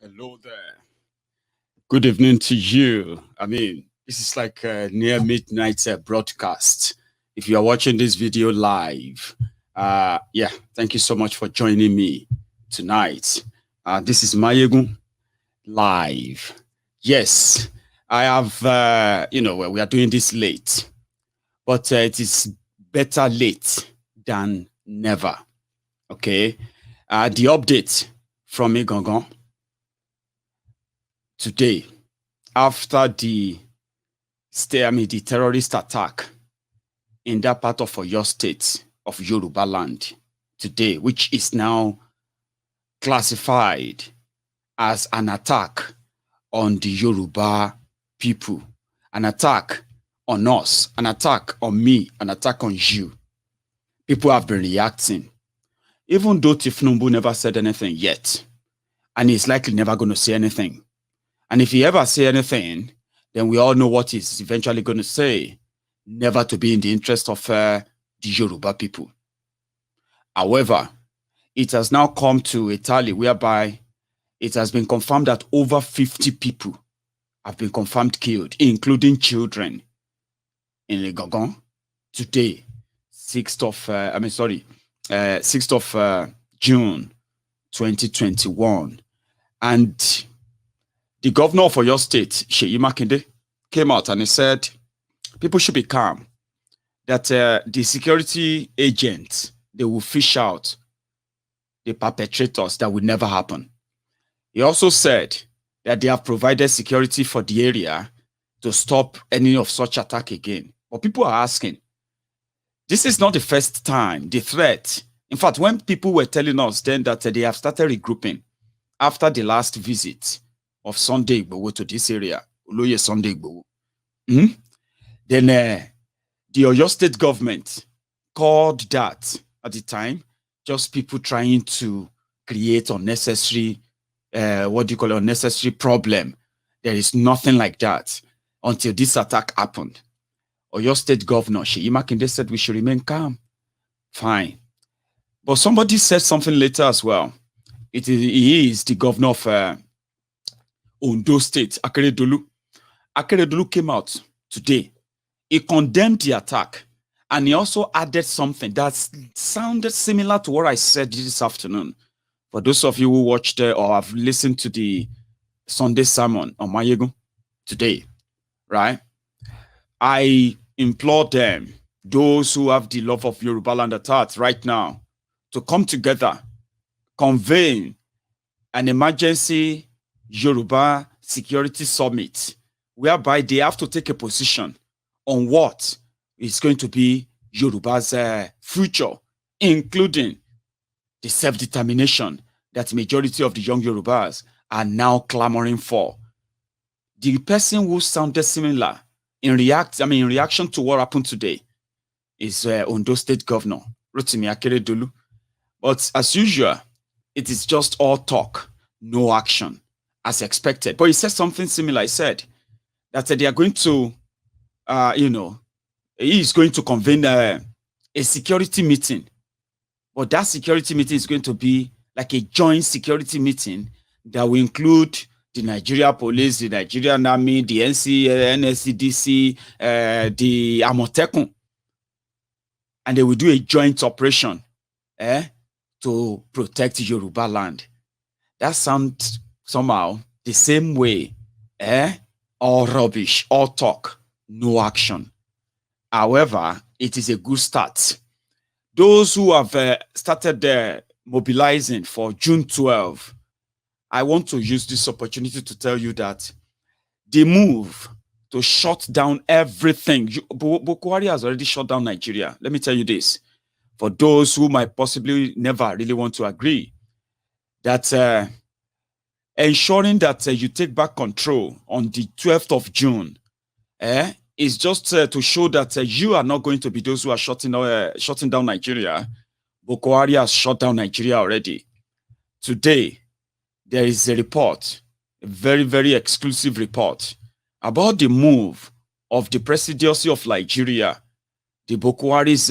Hello there. Good evening to you. I mean, this is like a near midnight broadcast. If you are watching this video live, yeah, thank you so much for joining me tonight. This is Maiyegun live. Yes, I have, we are doing this late, but it is better late than never. Okay. The update from Maiyegun today, after the terrorist attack in that part of your state of Yoruba land today, which is now classified as an attack on the Yoruba people, an attack on us, an attack on me, an attack on you. People have been reacting, even though Tifnumbu never said anything yet, and he's likely never going to say anything. And if he ever say anything, then we all know what he's eventually going to say, never to be in the interest of the Yoruba people. However, it has now come to a tally whereby it has been confirmed that over 50 people have been confirmed killed, including children, in Legogon today, 6th of June 2021. And the governor of your state, Seyi Makinde, came out and he said, people should be calm, that the security agents, they will fish out the perpetrators. That will never happen. He also said that they have provided security for the area to stop any of such attack again. But people are asking, this is not the first time the threat. In fact, when people were telling us then that they have started regrouping after the last visit of Sunday Igboho to this area, Oloye Sunday Igboho, then the Oyo State government called that at the time just people trying to create unnecessary, unnecessary problem. There is nothing like that until this attack happened. Oyo State Governor Seyi Makinde said we should remain calm. Fine. But somebody said something later as well. He is the governor of Ondo State, Akeredolu. Akeredolu came out today. He condemned the attack, and he also added something that sounded similar to what I said this afternoon. For those of you who watched or have listened to the Sunday sermon on Maiyegun today, right? I implore them, those who have the love of Yoruba land at heart right now, to come together, convene an emergency Yoruba Security Summit, whereby they have to take a position on what is going to be Yoruba's future, including the self-determination that majority of the young Yorubas are now clamoring for. The person who sounded similar in reaction to what happened today is Ondo State Governor Rotimi Akeredolu. But as usual, it is just all talk, no action, as expected. But he said something similar. He said that they are going to, he is going to convene a security meeting. But that security meeting is going to be like a joint security meeting that will include the Nigeria Police, the Nigerian Army, the NSCDC, the Amotekun. And they will do a joint operation to protect Yoruba land. That sounds somehow the same way. All rubbish, all talk, no action. However, it is a good start. Those who have started mobilizing for June 12, I want to use this opportunity to tell you that the move to shut down everything, Buhari has already shut down Nigeria. Let me tell you this, for those who might possibly never really want to agree, that ensuring that you take back control on the 12th of June is just to show that you are not going to be those who are shutting down Nigeria. Buhari has shut down Nigeria already. Today, there is a report, a very, very exclusive report about the move of the presidency of Nigeria, the Buhari's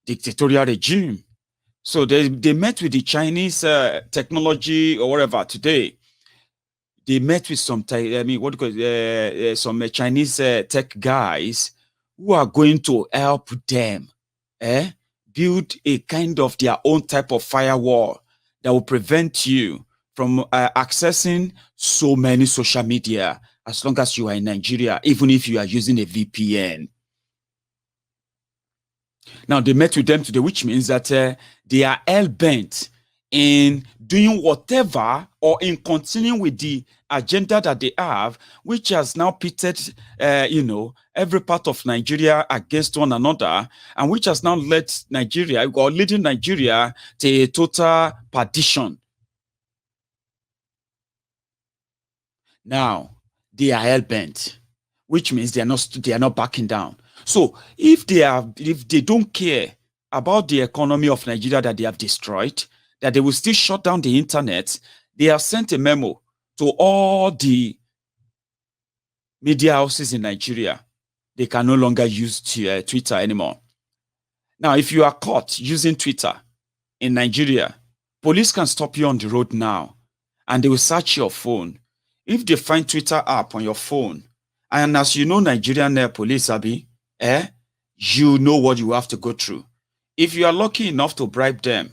dictatorial regime, So they met with the Chinese technology or whatever today. They met with some, some Chinese tech guys who are going to help them build a kind of their own type of firewall that will prevent you from accessing so many social media as long as you are in Nigeria, even if you are using a VPN. Now, they met with them today, which means that they are hell-bent in doing whatever or in continuing with the agenda that they have, which has now pitted, every part of Nigeria against one another, and which has now led Nigeria, or leading Nigeria to a total partition. Now, they are hell-bent, which means they are not backing down. So if they don't care about the economy of Nigeria that they have destroyed, that they will still shut down the internet, they have sent a memo to all the media houses in Nigeria. They can no longer use Twitter anymore. Now, if you are caught using Twitter in Nigeria, police can stop you on the road now, and they will search your phone. If they find Twitter app on your phone, and as you know, Nigerian police, Abi, you know what you have to go through. If you are lucky enough to bribe them,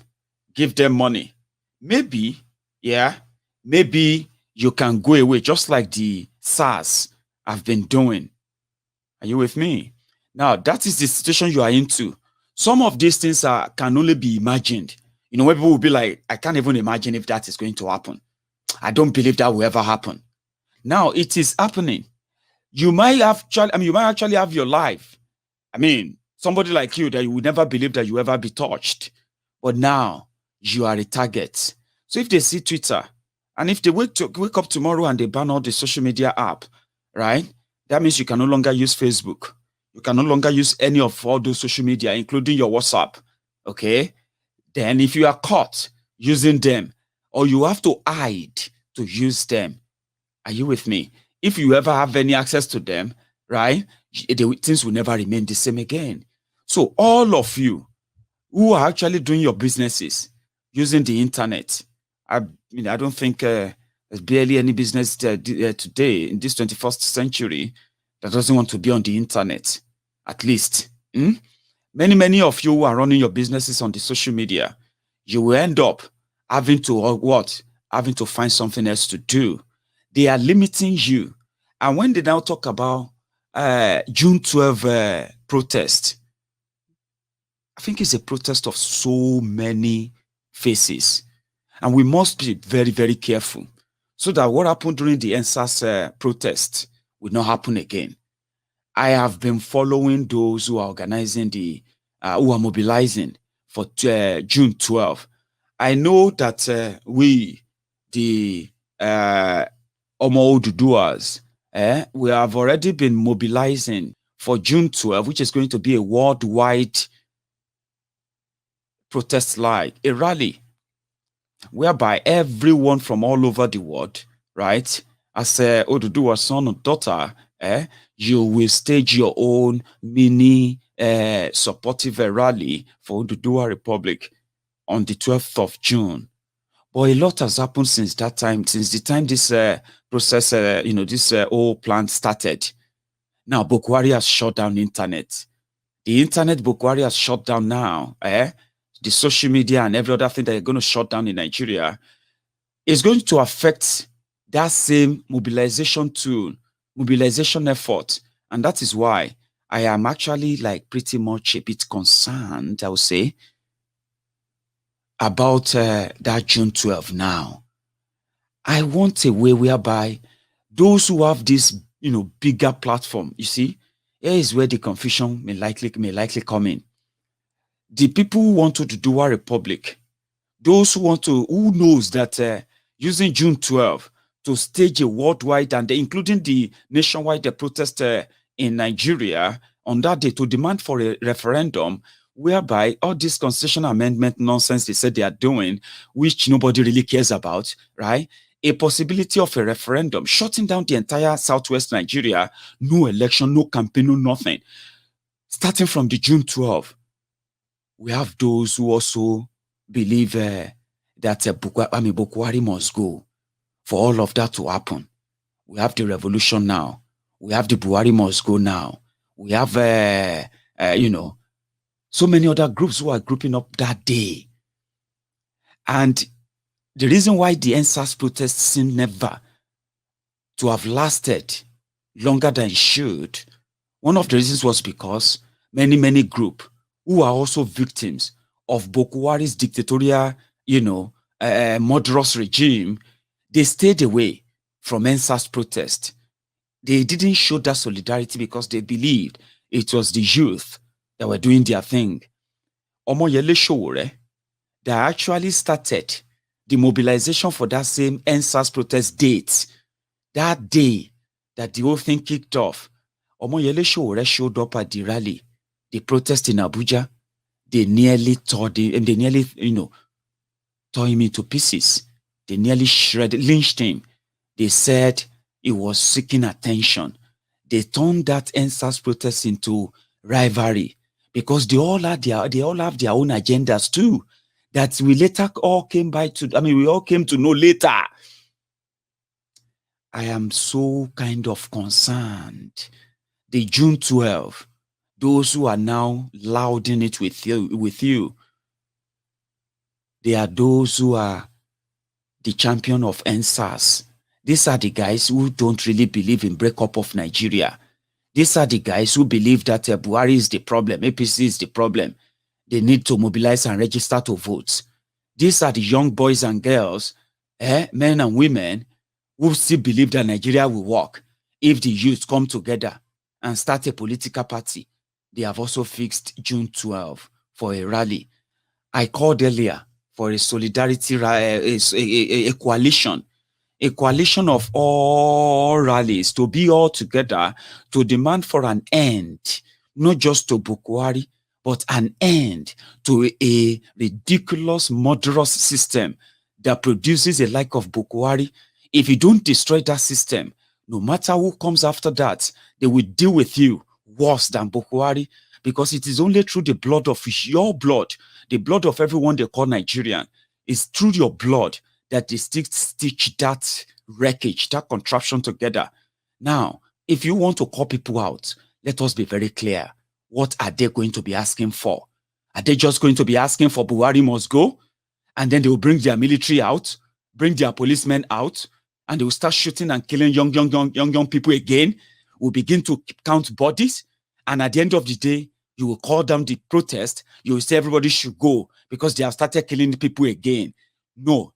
give them money, maybe you can go away, just like the SARS have been doing. Are you with me? Now, that is the situation you are into. Some of these things can only be imagined. You know, where people will be like, I can't even imagine if that is going to happen. I don't believe that will ever happen. Now, it is happening. You might actually have your life. I mean, somebody like you that you would never believe that you ever be touched. But now, you are a target. So if they see Twitter, and if they wake up tomorrow and they ban all the social media app, right? That means you can no longer use Facebook. You can no longer use any of all those social media, including your WhatsApp. Okay? Then if you are caught using them, or you have to hide to use them, are you with me? If you ever have any access to them, right, things will never remain the same again. So all of you who are actually doing your businesses using the internet, I don't think there's barely any business today in this 21st century that doesn't want to be on the internet, at least. Many of you who are running your businesses on the social media, you will end up having to find something else to do. They are limiting you. And when they now talk about June 12 protest, I think it's a protest of so many faces. And we must be very, very careful so that what happened during the NSAS protest will not happen again. I have been following those who are organizing who are mobilizing for June 12. I know that we, the Omo Oduduwas, we have already been mobilizing for June 12, which is going to be a worldwide protest, like a rally, whereby everyone from all over the world, right, as Oduduwa's son or daughter, you will stage your own mini supportive rally for Oduduwa Republic on the 12th of June. But a lot has happened since that time, since the time this process, this whole plan started. Now, Buhari has shut down the internet. The internet Buhari has shut down now. The social media and every other thing that you're going to shut down in Nigeria is going to affect that same mobilization tool, mobilization effort. And that is why I am actually like pretty much a bit concerned, I would say, about that June 12 now. I want a way whereby those who have this, bigger platform, you see, here is where the confusion may likely come in. The people who want to do a republic, those who knows that using June 12 to stage a worldwide and including the nationwide protest in Nigeria on that day to demand for a referendum, whereby all this constitutional amendment nonsense they said they are doing, which nobody really cares about, right? A possibility of a referendum, shutting down the entire Southwest Nigeria, no election, no campaign, no nothing. Starting from the June 12, we have those who also believe that Buhari must go. For all of that to happen, we have the revolution now. We have the Buhari must go now. We have, so many other groups who are grouping up that day. And the reason why the NSAS protests seem never to have lasted longer than it should, one of the reasons was because many groups who are also victims of Buhari's dictatorial, murderous regime, they stayed away from NSAS protest. They didn't show that solidarity because they believed it was the youth that were doing their thing. Omoyele Sowore, they actually started the mobilization for that same NSAS protest date. That day that the whole thing kicked off, Omoyele Sowore showed up at the rally, the protest in Abuja. They nearly tore him into pieces. They nearly lynched him. They said he was seeking attention. They turned that NSAS protest into rivalry because they all have their own agendas too. That we later all came we all came to know later. I am so kind of concerned. The June 12, those who are now lauding it with you, they are those who are the champion of NSAS. These are the guys who don't really believe in breakup of Nigeria. These are the guys who believe that Buhari is the problem, APC is the problem. They need to mobilize and register to vote. These are the young boys and girls, men and women, who still believe that Nigeria will work if the youth come together and start a political party. They have also fixed June 12 for a rally. I called earlier for a solidarity, a coalition of all rallies to be all together to demand for an end, not just to Buhari, but an end to a ridiculous, murderous system that produces a like of Buhari. If you don't destroy that system, no matter who comes after that, they will deal with you worse than Buhari, because it is only through the blood of your blood, the blood of everyone they call Nigerian, it's through your blood that they stitch that wreckage, that contraption together. Now, if you want to call people out, let us be very clear. What are they going to be asking for? Are they just going to be asking for Buhari must go? And then they will bring their military out, bring their policemen out, and they will start shooting and killing young people again. We'll begin to count bodies. And at the end of the day, you will call down the protest. You will say everybody should go because they have started killing people again. No.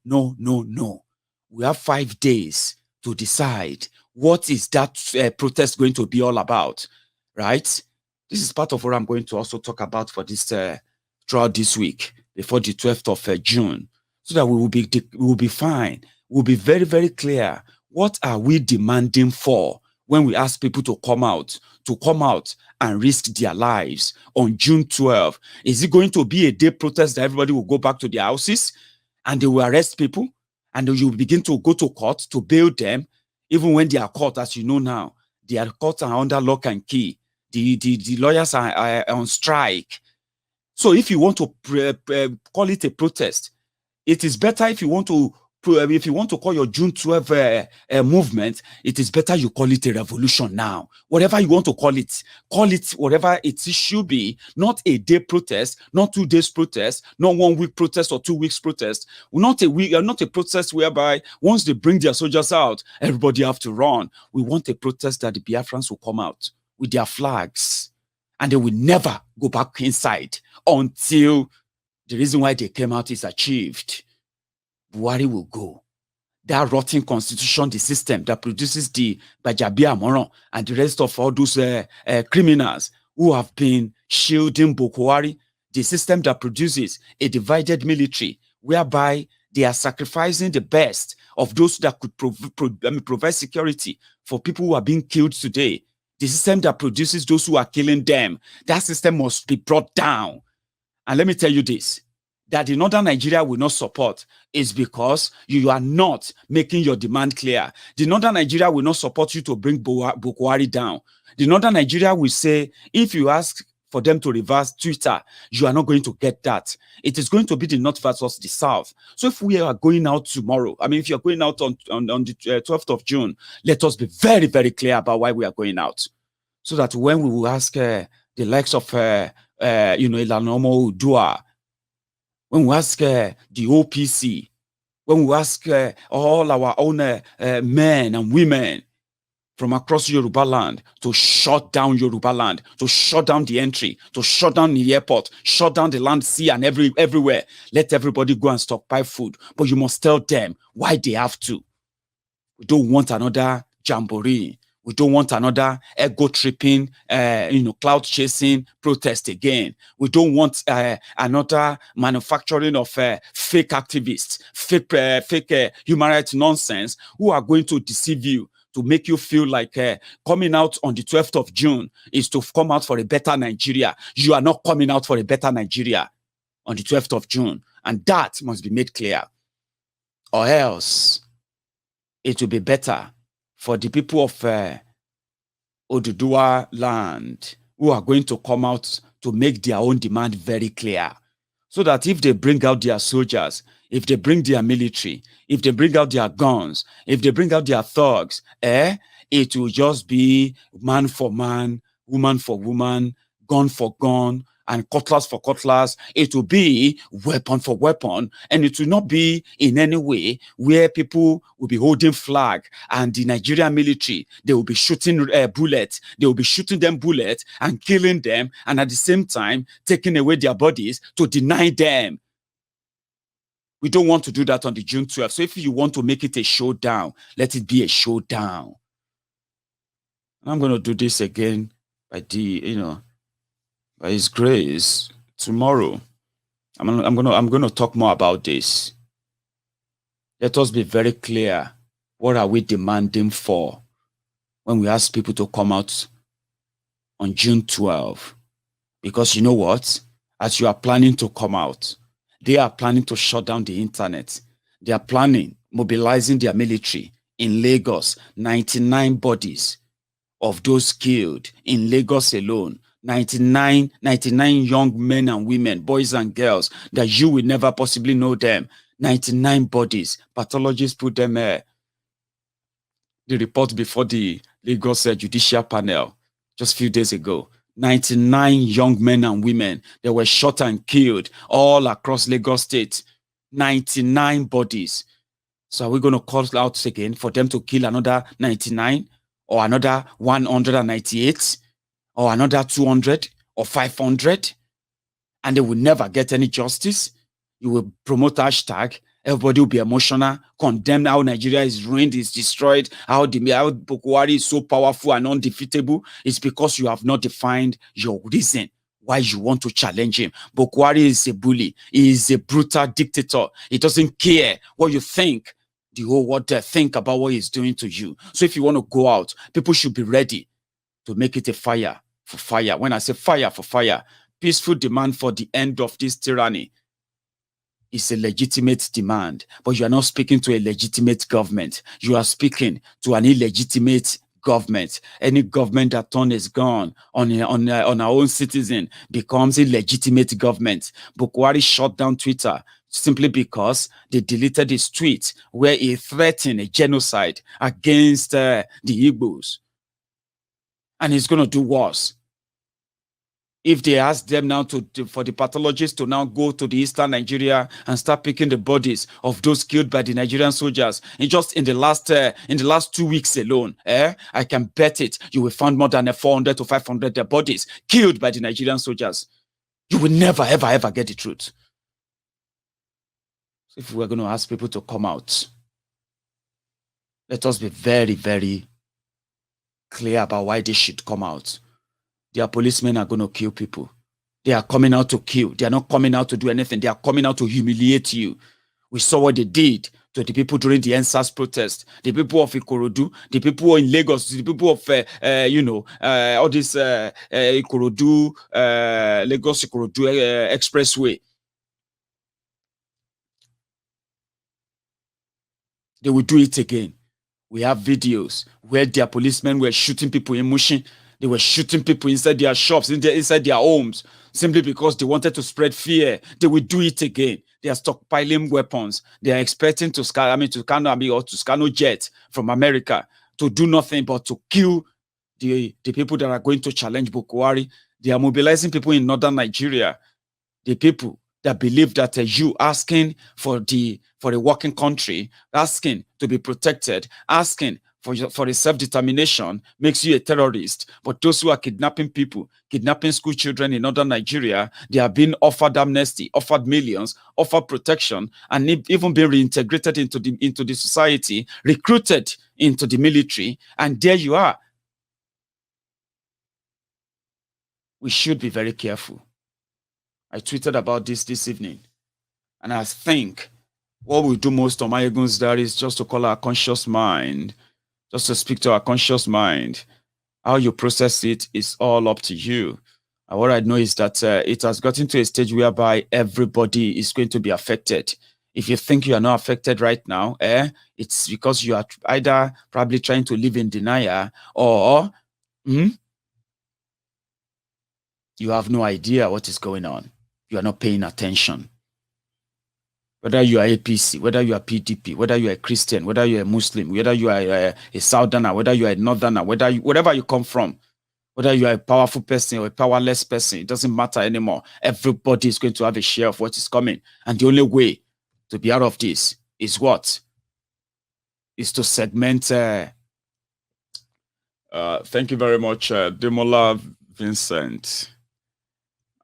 We have 5 days to decide what is that protest going to be all about, right? This is part of what I'm going to also talk about for this throughout this week before the 12th of June, so that we will be fine. We'll be very, very clear. What are we demanding for when we ask people to come out and risk their lives on June 12? Is it going to be a day protest that everybody will go back to their houses and they will arrest people and you begin to go to court to bail them, even when they are caught, as you know now, they are caught and under lock and key. The lawyers are on strike. So if you want to call it a protest, it is better if you want to call your June 12 movement, it is better you call it a revolution now. Whatever you want to call it whatever it should be, not a day protest, not 2 days protest, not 1 week protest or 2 weeks protest, not a protest whereby once they bring their soldiers out, everybody have to run. We want a protest that the Biafrans will come out with their flags and they will never go back inside until the reason why they came out is achieved. Buhari will go. That rotten constitution, the system that produces the Bajabia Moron and the rest of all those criminals who have been shielding Buhari, the system that produces a divided military whereby they are sacrificing the best of those that could provide security for people who are being killed today. The system that produces those who are killing them, that system must be brought down. And let me tell you this, that the Northern Nigeria will not support is because you are not making your demand clear. The Northern Nigeria will not support you to bring Buhari down. The Northern Nigeria will say, if you ask for them to reverse Twitter. You are not going to get that. It is going to be the North versus the South. So if we are going out tomorrow, I mean, if you're going out on the 12th of June, let us be very, very clear about why we are going out. So that when we will ask the likes of, Ilanomo Udua, when we ask the OPC, when we ask all our own men and women from across Yoruba land to shut down Yoruba land, to shut down the entry, to shut down the airport, shut down the land, sea, and everywhere. Let everybody go and stockpile food. But you must tell them why they have to. We don't want another jamboree. We don't want another ego-tripping, cloud chasing protest again. We don't want another manufacturing of fake activists, fake human rights nonsense who are going to deceive you, to make you feel like coming out on the 12th of June is to come out for a better Nigeria. You are not coming out for a better Nigeria on the 12th of June. And that must be made clear. Or else, it will be better for the people of Oduduwa land who are going to come out to make their own demand very clear. So that if they bring out their soldiers, if they bring their military, if they bring out their guns, if they bring out their thugs, it will just be man for man, woman for woman, gun for gun, and cutlass for cutlass. It will be weapon for weapon, and it will not be in any way where people will be holding flag and the Nigerian military, they will be shooting bullets. They will be shooting them bullets and killing them, and at the same time taking away their bodies to deny them. We don't want to do that on the June 12th. So if you want to make it a showdown, let it be a showdown. I'm going to do this again by by His grace tomorrow. I'm going to talk more about this. Let us be very clear. What are we demanding for when we ask people to come out on June 12th? Because you know what? As you are planning to come out, they are planning to shut down the internet. They are planning, mobilizing their military in Lagos. 99 bodies of those killed in Lagos alone. 99 young men and women, boys and girls, that you will never possibly know them. 99 bodies. Pathologists put them the report before the Lagos judicial panel just a few days ago. 99 young men and women that were shot and killed all across Lagos State. 99 bodies. So are we going to call out again for them to kill another 99 or another 198 or another 200 or 500? And they will never get any justice? You will promote hashtag. Everybody will be emotional, condemn how Nigeria is ruined, is destroyed, how Buhari is so powerful and undefeatable. It's because you have not defined your reason why you want to challenge him. Buhari is a bully. He is a brutal dictator. He doesn't care what you think. The whole world think about what he's doing to you. So if you want to go out, people should be ready to make it a fire for fire. When I say fire for fire, peaceful demand for the end of this tyranny. It's a legitimate demand, but you are not speaking to a legitimate government. You are speaking to an illegitimate government. Any government that turns its gun on our own citizen becomes a legitimate government. Buhari shut down Twitter simply because they deleted his tweet where he threatened a genocide against the Igbos. And he's going to do worse. If they ask them now for the pathologists to now go to the eastern Nigeria and start picking the bodies of those killed by the Nigerian soldiers, and just in the last 2 weeks alone, I can bet it, you will find more than 400 to 500 dead bodies killed by the Nigerian soldiers. You will never, ever, ever get the truth. So if we're going to ask people to come out, let us be very, very clear about why they should come out. Their policemen are going to kill people. They are coming out to kill. They are not coming out to do anything. They are coming out to humiliate you. We saw what they did to the people during the NSAS protest. The people of Ikorodu, the people in Lagos, the people of, all this Ikorodu, Lagos Ikorodu expressway. They will do it again. We have videos where their policemen were shooting people in Mushin. They were shooting people inside their shops, inside their homes, simply because they wanted to spread fear. They will do it again. They are stockpiling weapons. They are expecting to scan jet from America to do nothing but to kill the people that are going to challenge Buhari. They are mobilizing people in northern Nigeria, the people that believe that you asking for a working country, asking to be protected, asking for a self-determination makes you a terrorist. But those who are kidnapping people, kidnapping school children in northern Nigeria, they are being offered amnesty, offered millions, offered protection, and even being reintegrated into the society, recruited into the military, and there you are. We should be very careful. I tweeted about this evening, and I think what we do most on Maiyegun's diary is just to call our conscious mind, just to speak to our conscious mind. How you process it is all up to you. And what I know is that it has gotten to a stage whereby everybody is going to be affected. If you think you are not affected right now, it's because you are either probably trying to live in denial, or you have no idea what is going on. You are not paying attention. Whether you are APC, whether you are PDP, whether you are a Christian, whether you are a Muslim, whether you are a Southerner, whether you are a Northerner, wherever you come from, whether you are a powerful person or a powerless person, it doesn't matter anymore. Everybody is going to have a share of what is coming. And the only way to be out of this is what? Is to segment. Thank you very much, Demola Vincent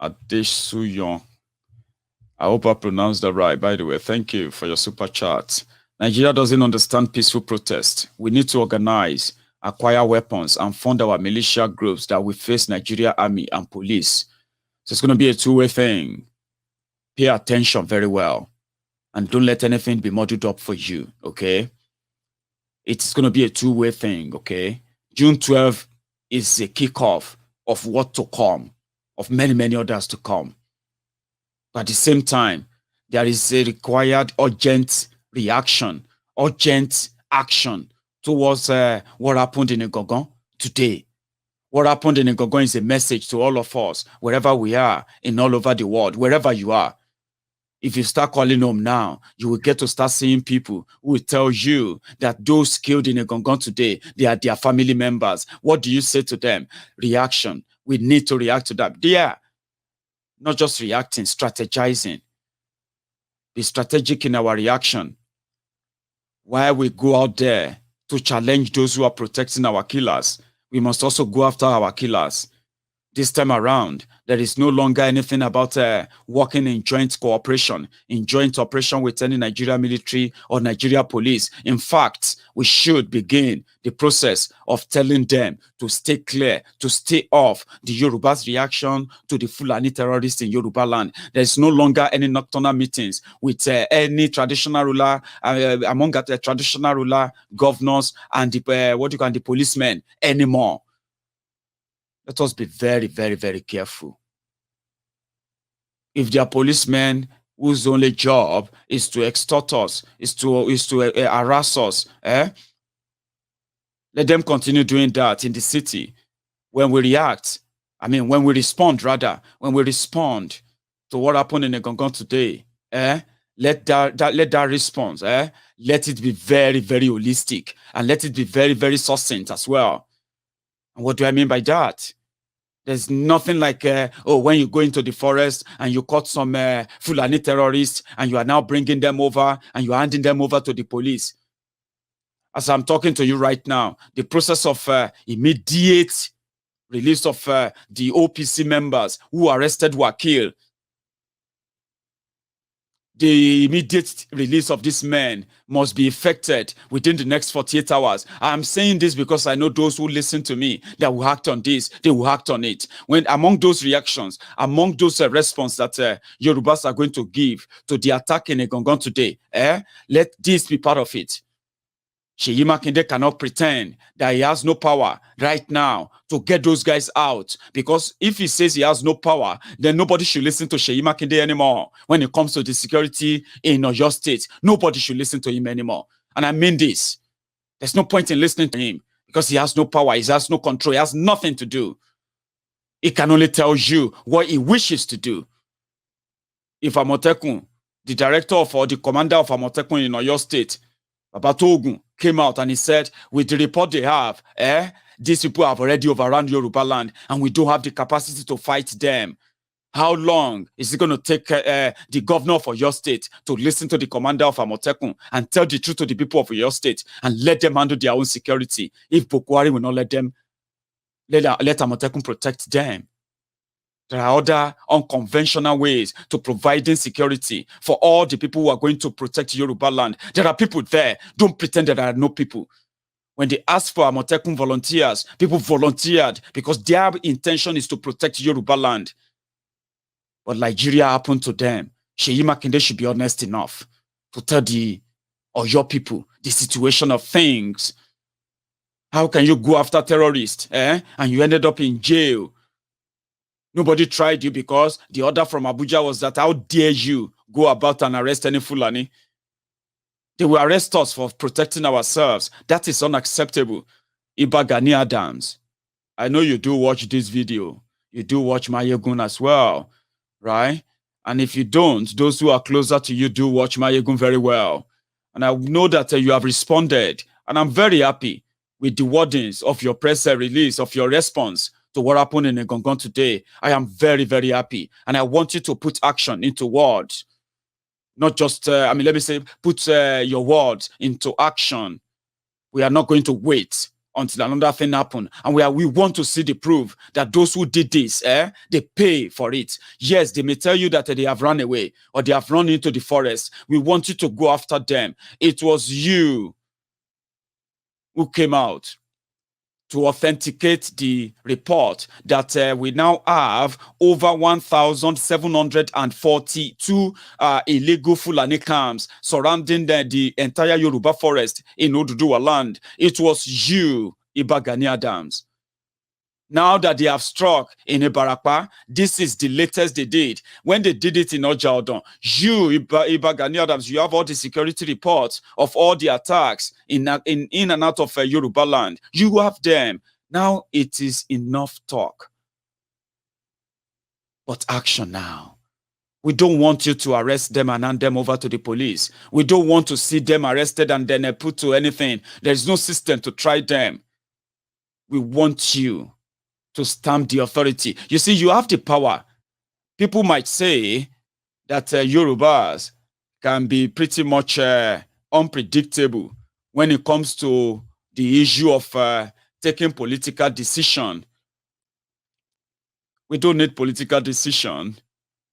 Adesuyon. I hope I pronounced that right, by the way. Thank you for your super chat. Nigeria doesn't understand peaceful protest. We need to organize, acquire weapons, and fund our militia groups that will face Nigeria Army and police. So it's going to be a two-way thing. Pay attention very well. And don't let anything be muddled up for you, okay? It's going to be a two-way thing, okay? June 12th is a kickoff of what to come, of many, many others to come. But at the same time, there is a required urgent reaction, urgent action towards what happened in Igogon today. What happened in Igogon is a message to all of us, wherever we are, in all over the world, wherever you are. If you start calling home now, you will get to start seeing people who will tell you that those killed in Igogon today, they are their family members. What do you say to them? Reaction. We need to react to that. They are not just reacting, strategizing. Be strategic in our reaction. While we go out there to challenge those who are protecting our killers, we must also go after our killers. This time around, there is no longer anything about working in joint cooperation, in joint operation with any Nigeria military or Nigeria police. In fact, we should begin the process of telling them to stay clear, to stay off the Yoruba's reaction to the Fulani terrorists in Yoruba land. There is no longer any nocturnal meetings with any traditional ruler, among the traditional ruler, governors, and the policemen anymore. Let us be very, very, very careful. If there are policemen whose only job is to extort us, is to harass us, let them continue doing that in the city. When we respond to what happened in Igogon today, let that response, let it be very, very holistic, and let it be very, very succinct as well. And what do I mean by that? There's nothing like, when you go into the forest and you caught some Fulani terrorists and you are now bringing them over and you're handing them over to the police. As I'm talking to you right now, the process of immediate release of the OPC members who arrested were killed, the immediate release of these men must be effected within the next 48 hours. I'm saying this because I know those who listen to me that will act on this, they will act on it. When among those reactions, among those response that Yorubas are going to give to the attack in Igogon today, let this be part of it. Seyi Makinde cannot pretend that he has no power right now to get those guys out, because if he says he has no power, then nobody should listen to Seyi Makinde anymore. When it comes to the security in Oyo State, nobody should listen to him anymore. And I mean this. There's no point in listening to him. because he has no power, he has no control, he has nothing to do. He can only tell you what he wishes to do. If Amotekun, the director of or the commander of Amotekun in Oyo State, Babatogun, came out and he said, with the report they have, these people have already overrun Yoruba land and we don't have the capacity to fight them. How long is it going to take the governor of Oyo State to listen to the commander of Amotekun and tell the truth to the people of Oyo State and let them handle their own security if Buhari will not let Amotekun protect them? There are other unconventional ways to providing security for all the people who are going to protect Yoruba land. There are people there. Don't pretend that there are no people. When they asked for Amotekun volunteers, people volunteered because their intention is to protect Yoruba land. But Nigeria happened to them. Seyi Makinde should be honest enough to tell the Oyo people the situation of things. How can you go after terrorists and you ended up in jail? Nobody tried you because the order from Abuja was that how dare you go about and arrest any Fulani? They will arrest us for protecting ourselves. That is unacceptable. Iba Gani Adams, I know you do watch this video. You do watch Maiyegun as well, right? And if you don't, those who are closer to you do watch Maiyegun very well. And I know that you have responded. And I'm very happy with the wordings of your press release, of your response to what happened in Egongon today. I am very, very happy. And I want you to put action into words. Not just, let me say, put your words into action. We are not going to wait until another thing happens. And we want to see the proof that those who did this, they pay for it. Yes, they may tell you that they have run away or they have run into the forest. We want you to go after them. It was you who came out to authenticate the report that we now have over 1,742 illegal Fulani camps surrounding the entire Yoruba forest in Oduduwa land. It was you, Iba Gani Adams. Now that they have struck in Ibarapa, this is the latest they did. When they did it in Ojaodon, you, Iba Gani Adams, you have all the security reports of all the attacks in and out of Yoruba land. You have them. Now it is enough talk, but action now. We don't want you to arrest them and hand them over to the police. We don't want to see them arrested and then put to anything. There's no system to try them. We want you to stamp the authority. You see, you have the power. People might say that Yorubas can be pretty much unpredictable when it comes to the issue of taking political decision. We don't need political decision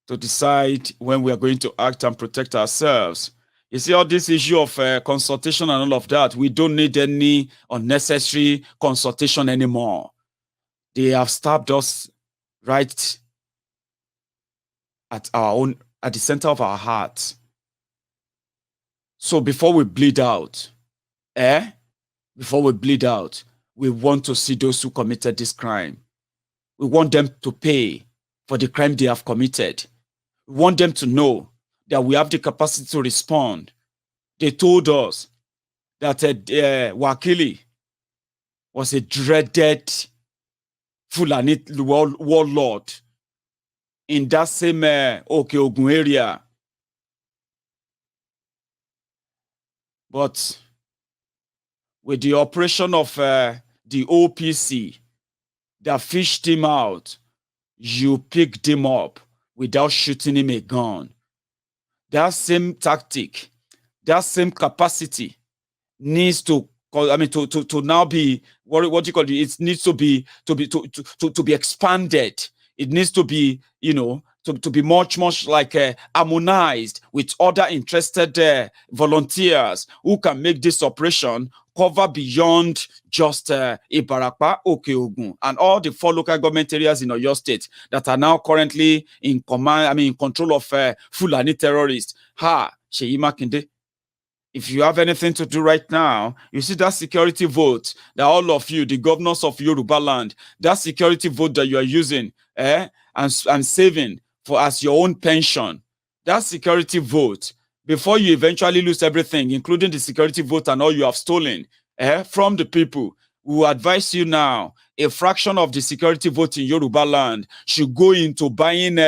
to decide when we are going to act and protect ourselves. You see, all this issue of consultation and all of that, we don't need any unnecessary consultation anymore. They have stabbed us right at the center of our hearts. So before we bleed out, we want to see those who committed this crime. We want them to pay for the crime they have committed. We want them to know that we have the capacity to respond. They told us that Wakili was a dreaded Fulani warlord in that same Okeogun area. But with the operation of the OPC that fished him out, you picked him up without shooting him a gun. That same tactic, that same capacity needs to now be what do you call it? It needs to be expanded. It needs to be, to be much like harmonized with other interested volunteers who can make this operation cover beyond just Ibarapa, Okeogun, and all the 4 local government areas in Oyo State that are now currently in control of Fulani terrorists. Seyi Makinde, if you have anything to do right now, you see that security vote that all of you, the governors of Yoruba land, that security vote that you are using and saving for as your own pension, that security vote, before you eventually lose everything, including the security vote and all you have stolen from the people, we will advise you now, a fraction of the security vote in Yoruba land should go into buying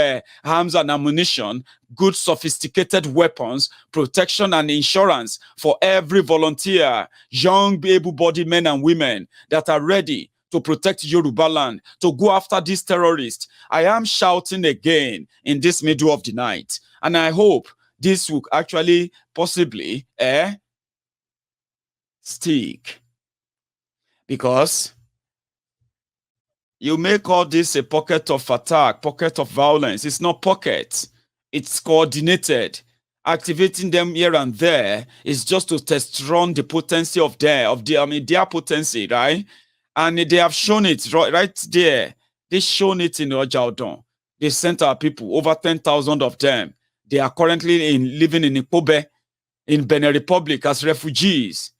arms and ammunition, good sophisticated weapons, protection and insurance for every volunteer, young able-bodied men and women that are ready to protect Yoruba land, to go after these terrorists. I am shouting again in this middle of the night, and I hope this will actually possibly stick, because you make all this a pocket of attack, pocket of violence. It's not pocket, it's coordinated. Activating them here and there is just to test run the potency of their potency, right? And they have shown it right there. They've shown it in Ojaudon. They sent our people, over 10,000 of them. They are currently living in Ipobe, in Benin Republic, as refugees.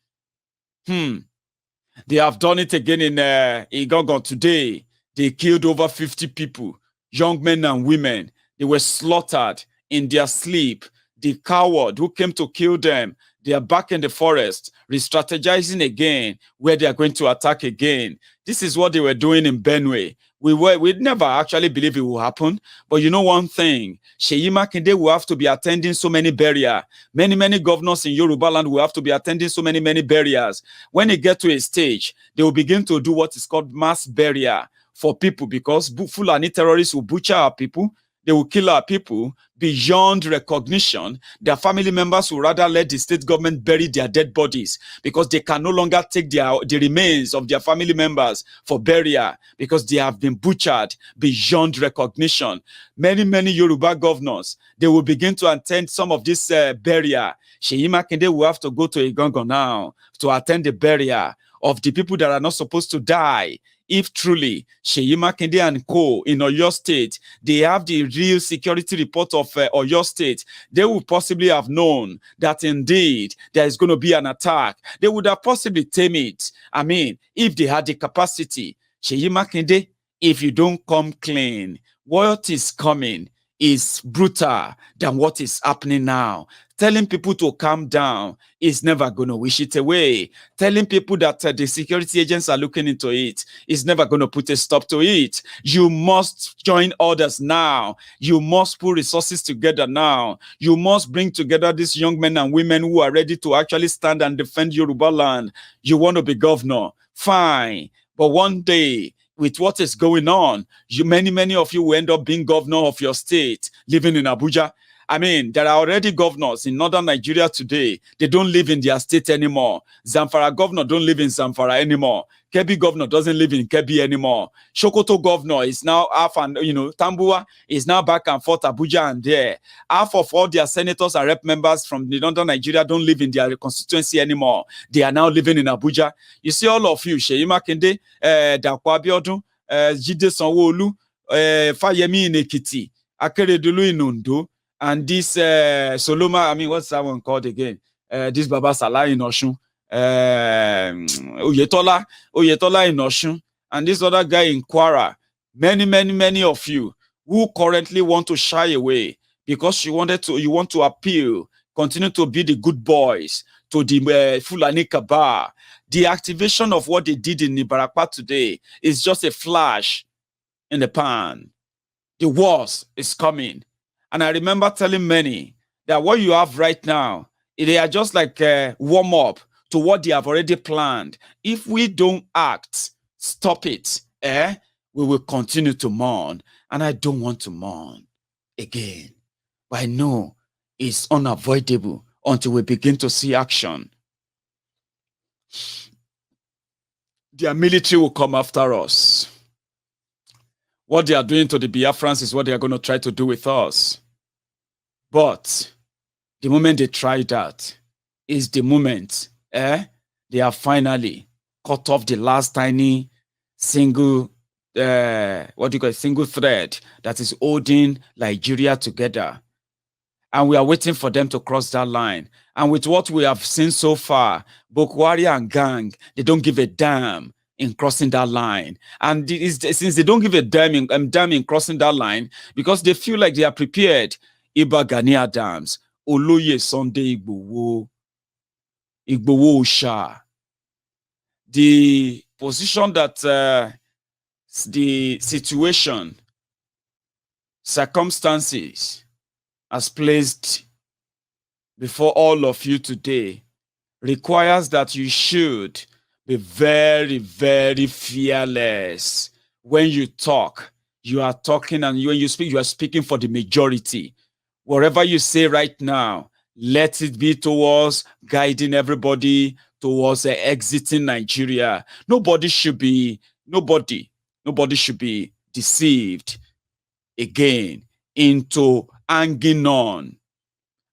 They have done it again in Igangan today. They killed over 50 people, young men and women. They were slaughtered in their sleep. The coward who came to kill them, they are back in the forest, re-strategizing again, where they are going to attack again. This is what they were doing in Benue. We'd never actually believe it will happen. But you know one thing, Seyi Makinde will have to be attending so many burials. Many governors in Yoruba land will have to be attending so many burials. When they get to a stage, they will begin to do what is called mass burial for people, because Fulani terrorists will butcher our people. They will kill our people beyond recognition. Their family members will rather let the state government bury their dead bodies, because they can no longer take the remains of their family members for burial, because they have been butchered beyond recognition. Many Yoruba governors, they will begin to attend some of this burial. Seyi Makinde will have to go to Igangan now to attend the burial of the people that are not supposed to die. If truly Seyi Makinde and co in Oyo State, they have the real security report of Oyo State, they would possibly have known that indeed there is going to be an attack. They would have possibly tamed it. I mean, if they had the capacity. Seyi Makinde, if you don't come clean, what is coming is brutal than what is happening now. Telling people to calm down is never going to wish it away. Telling people that the security agents are looking into it is never going to put a stop to it. You must join others now. You must put resources together now. You must bring together these young men and women who are ready to actually stand and defend Yoruba land. You want to be governor? Fine. But one day, with what is going on, many of you will end up being governor of your state, living in Abuja. I mean, there are already governors in northern Nigeria today. They don't live in their state anymore. Zamfara governor don't live in Zamfara anymore. Kebbi governor doesn't live in Kebbi anymore. Sokoto governor is now half, and Tambua is now back and forth Abuja and there. Half of all their senators and rep members from the northern Nigeria don't live in their constituency anymore. They are now living in Abuja. You see all of you, Seyi Makinde, Dapo Abiodun, Jide Sanwo-Olu, Fayemi in Ekiti, Akeredolu in Ondo, and this Soloma, I mean, what's that one called again? This Baba Salah in Oshun, Oyetola in Oshun, and this other guy in Kwara. Many of you who currently want to shy away because you want to appeal, continue to be the good boys to the Fulani Kaba. The activation of what they did in Ibarakwa today is just a flash in the pan. The worst is coming. And I remember telling many that what you have right now, they are just like a warm-up to what they have already planned. If we don't act, stop it, we will continue to mourn. And I don't want to mourn again. But I know it's unavoidable until we begin to see action. Their military will come after us. What they are doing to the Biafrans is what they are going to try to do with us. But the moment they try that is the moment they have finally cut off the last tiny single single thread that is holding Nigeria together. And we are waiting for them to cross that line. And with what we have seen so far, Boko Haram and gang, they don't give a damn in crossing that line. And since they don't give a damn in crossing that line, because they feel like they are prepared, Iba Gani Adams, Oloye Sunday Igbowo Osha, the position that the situation, circumstances has placed before all of you today requires that you should be very, very fearless. When you talk, you are talking, and when you speak, you are speaking for the majority. Whatever you say right now, let it be towards guiding everybody towards exiting Nigeria. Nobody should be deceived again into hanging on.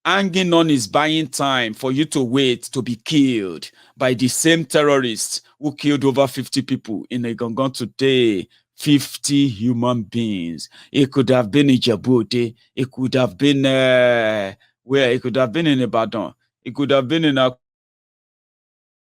Hanging on is buying time for you to wait to be killed by the same terrorists who killed over 50 people in Egongon today. 50 human beings. It could have been in Djibouti. It could have been where? It could have been in Ibadan. It could have been in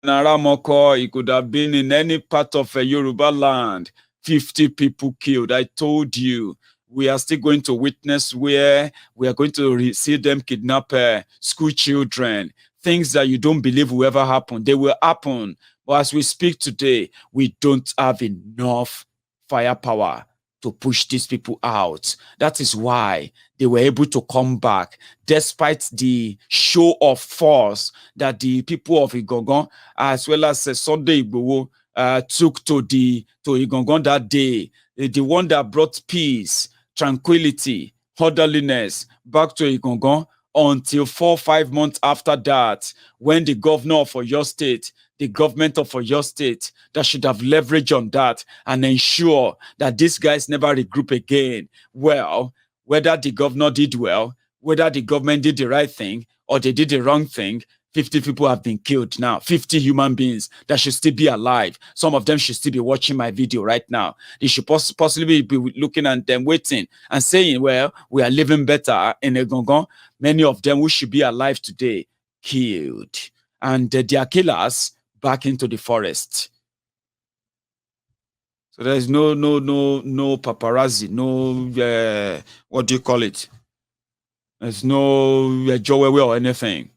Aramoko. It could have been in any part of Yoruba land. 50 people killed. I told you. We are still going to witness where we are going to see them kidnap school children. Things that you don't believe will ever happen. They will happen. But as we speak today, we don't have enough firepower to push these people out. That is why they were able to come back, despite the show of force that the people of Igongon, as well as Sunday Igboho, took to Igongon that day. The one that brought peace, tranquility, orderliness back to Igongon, until 4 or 5 months after that, when the governor of Oyo State, the government of Oyo State, that should have leverage on that and ensure that these guys never regroup again. Well, whether the governor did well, whether the government did the right thing or they did the wrong thing, 50 people have been killed now. 50 human beings that should still be alive. Some of them should still be watching my video right now. They should possibly be looking at them, waiting and saying, well, we are living better in Egongon. Many of them who should be alive today, killed. And their killers back into the forest. So there's no paparazzi, no, what do you call it? There's no Joe or anything.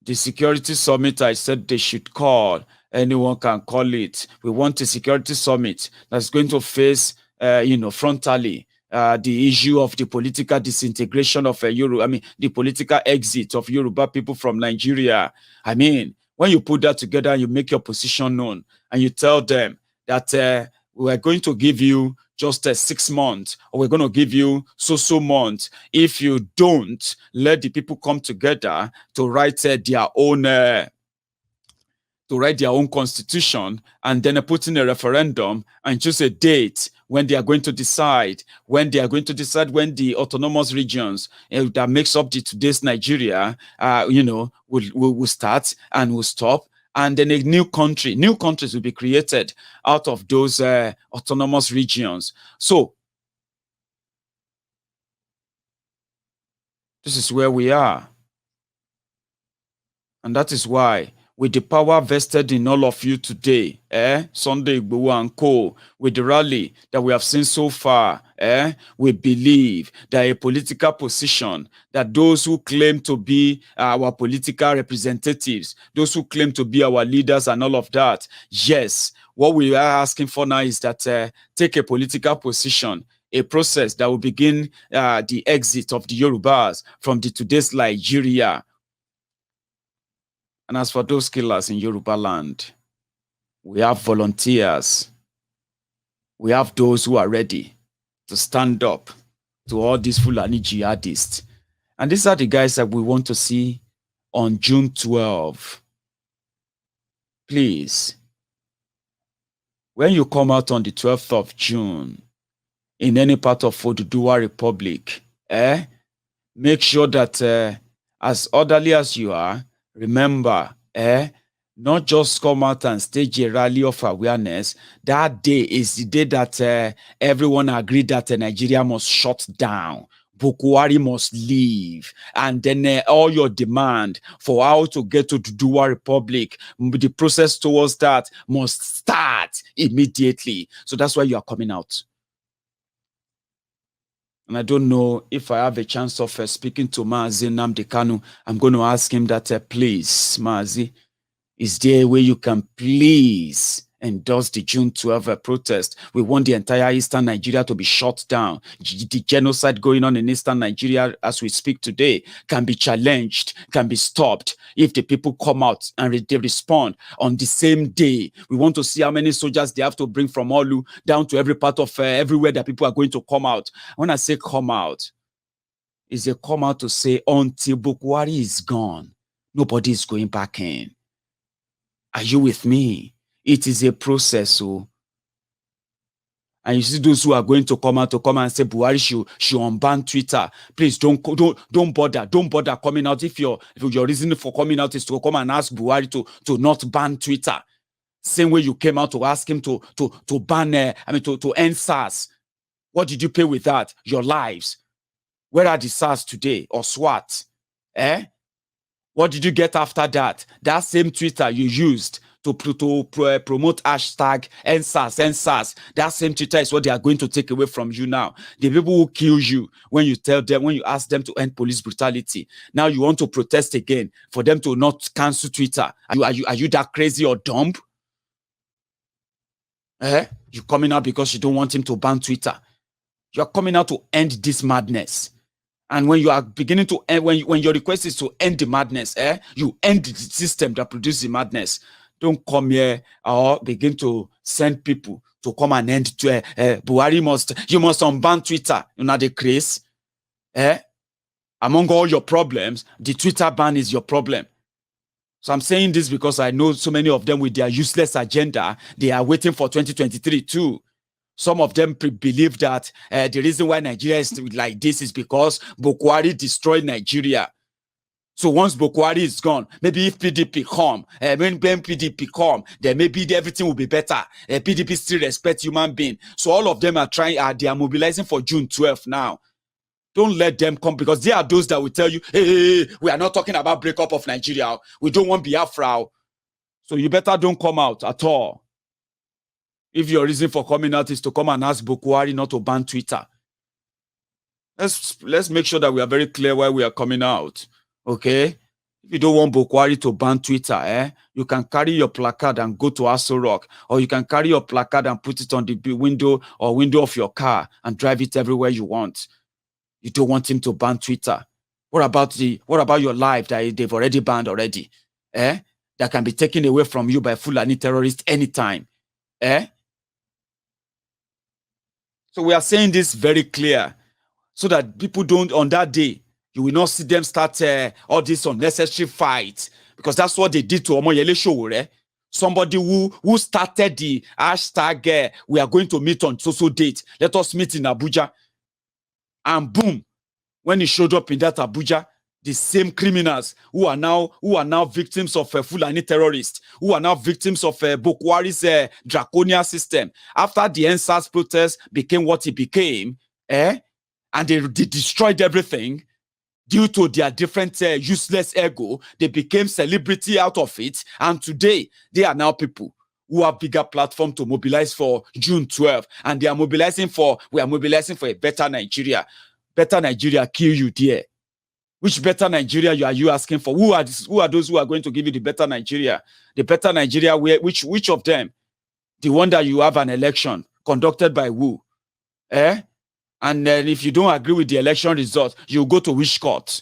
The security summit, I said they should call. Anyone can call it. We want a security summit that's going to face, frontally the issue of the political disintegration of the political exit of Yoruba people from Nigeria. I mean, when you put that together and you make your position known and you tell them that we are going to give you just 6 months, or we're going to give you so months if you don't let the people come together to write their own constitution, and then put in a referendum and choose a date when they are going to decide when the autonomous regions that makes up today's Nigeria will start and will stop. And then new countries will be created out of those autonomous regions. So this is where we are. And that is why, with the power vested in all of you today, Sunday Igboho and co, with the rally that we have seen so far, we believe that a political position, that those who claim to be our political representatives, those who claim to be our leaders and all of that, yes, what we are asking for now is that take a political position, a process that will begin the exit of the Yorubas from today's Nigeria. And as for those killers in Yoruba land, we have volunteers. We have those who are ready to stand up to all these Fulani jihadists. And these are the guys that we want to see on June 12. Please, when you come out on the 12th of June in any part of Oduduwa Republic, make sure that as orderly as you are, remember, not just come out and stage a rally of awareness. That day is the day that everyone agreed that Nigeria must shut down. Buhari must leave. And then all your demand for how to get to Oduduwa Republic, the process towards that must start immediately. So that's why you are coming out. And I don't know if I have a chance of speaking to Maazi Nnamdi Kanu. I'm going to ask him that, please, Maazi, Is there a way you can please endorse the June 12 protest? We want the entire Eastern Nigeria to be shut down. The genocide going on in Eastern Nigeria as we speak today can be challenged, can be stopped if the people come out and they respond on the same day. We want to see how many soldiers they have to bring from Olu down to every part of everywhere that people are going to come out. When I say come out, is a come out to say until Buhari is gone, nobody is going back in. Are you with me? It is a process. So, and you see those who are going to come out and say Buhari should unban Twitter. Please don't bother coming out. If your reason for coming out is to come and ask Buhari to not ban Twitter, same way you came out to ask him to ban to end SARS. What did you pay with that? Your lives. Where are the SARS today or SWAT? What did you get after that? That same Twitter you used to promote hashtag NSAS. That same Twitter is what they are going to take away from you now. The people who kill you when you ask them to end police brutality. Now you want to protest again for them to not cancel Twitter. Are you that crazy or dumb? You coming out because you don't want him to ban Twitter. You are coming out to end this madness. And when you are beginning to end, when your request is to end the madness, you end the system that produces the madness. Don't come here or begin to send people to come and end to Buhari you must unban Twitter. You know the craze. Among all your problems, the Twitter ban is your problem. So I'm saying this because I know so many of them with their useless agenda, they are waiting for 2023 too. Some of them believe that the reason why Nigeria is like this is because Buhari destroyed Nigeria. So once Buhari is gone, maybe if PDP come, when PDP come, then maybe everything will be better. PDP still respect human being. So all of them are they are mobilizing for June 12th now. Don't let them come because they are those that will tell you, hey, we are not talking about breakup of Nigeria. We don't want Biafra. So you better don't come out at all. If your reason for coming out is to come and ask Buhari not to ban Twitter. Let's make sure that we are very clear why we are coming out. Okay? If you don't want Buhari to ban Twitter, you can carry your placard and go to Aso Rock, or you can carry your placard and put it on the window of your car and drive it everywhere you want. You don't want him to ban Twitter. What about your life that they've already banned already? That can be taken away from you by Fulani terrorists anytime. So we are saying this very clear so that people don't, on that day, you will not see them start all this unnecessary fight, because that's what they did to Omoyele Sowore. Somebody who started the hashtag, we are going to meet on so date. Let us meet in Abuja. And boom, when he showed up in that Abuja, the same criminals who are now victims of Fulani terrorists, who are now victims of Buhari's draconian system. After the NSAS protest became what it became, and they destroyed everything due to their different useless ego, they became celebrity out of it. And today, they are now people who have bigger platform to mobilize for June 12th. And we are mobilizing for a better Nigeria. Better Nigeria kill you there. Which better Nigeria are you asking for? Who are those who are going to give you the better Nigeria? The better Nigeria, which of them? The one that you have an election conducted by who? And then if you don't agree with the election result, you go to which court?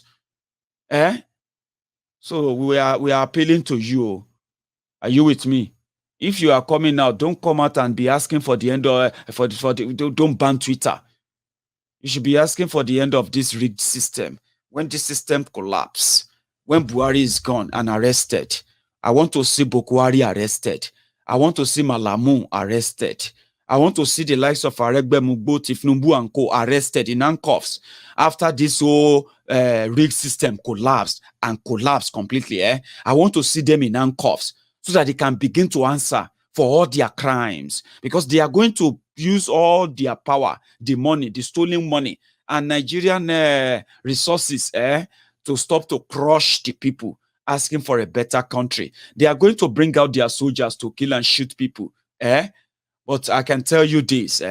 So we are appealing to you. Are you with me? If you are coming out, don't come out and be asking for the end of don't ban Twitter. You should be asking for the end of this rigged system. When this system collapses, when Buhari is gone and arrested, I want to see Buhari arrested. I want to see Malamu arrested. I want to see the likes of Aregbe, Mugbo, Tifnumbu and co arrested in handcuffs after this whole rigged system collapsed completely. I want to see them in handcuffs so that they can begin to answer for all their crimes, because they are going to use all their power, the money, the stolen money, and Nigerian resources to stop to crush the people asking for a better country. They are going to bring out their soldiers to kill and shoot people. But I can tell you this,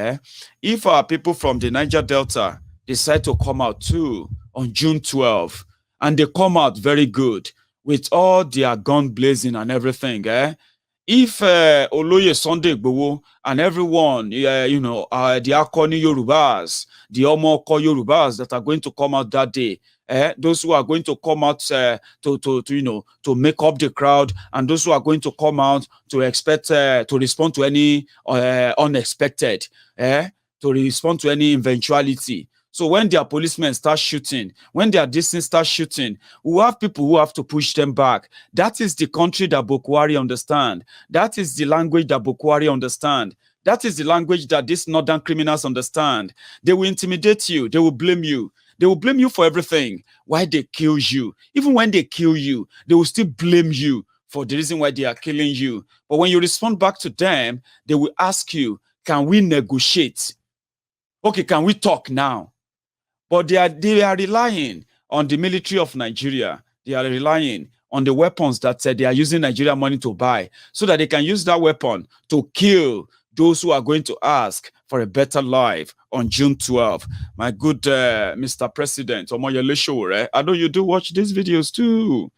if our people from the Niger Delta decide to come out too on June 12th, and they come out very good, with all their gun blazing and everything, if Oloye Sunday Igboho and everyone, the Akoni Yorubas, the Omoko Yorubas that are going to come out that day, those who are going to come out to make up the crowd, and those who are going to come out to expect to respond to any unexpected, to respond to any eventuality. So when their policemen start shooting, when their distance start shooting, we have people who have to push them back. That is the country that Buhari understand. That is the language that Buhari understand. That is the language that these northern criminals understand. They will intimidate you. They will blame you. They will blame you for everything. Why they kill you. Even when they kill you, they will still blame you for the reason why they are killing you. But when you respond back to them, they will ask you, can we negotiate? Okay, can we talk now? But they are relying on the military of Nigeria. They are relying on the weapons that they are using Nigeria money to buy, so that they can use that weapon to kill those who are going to ask for a better life on June 12th. My good Mr. President, Omoyele Sowore, I know you do watch these videos too.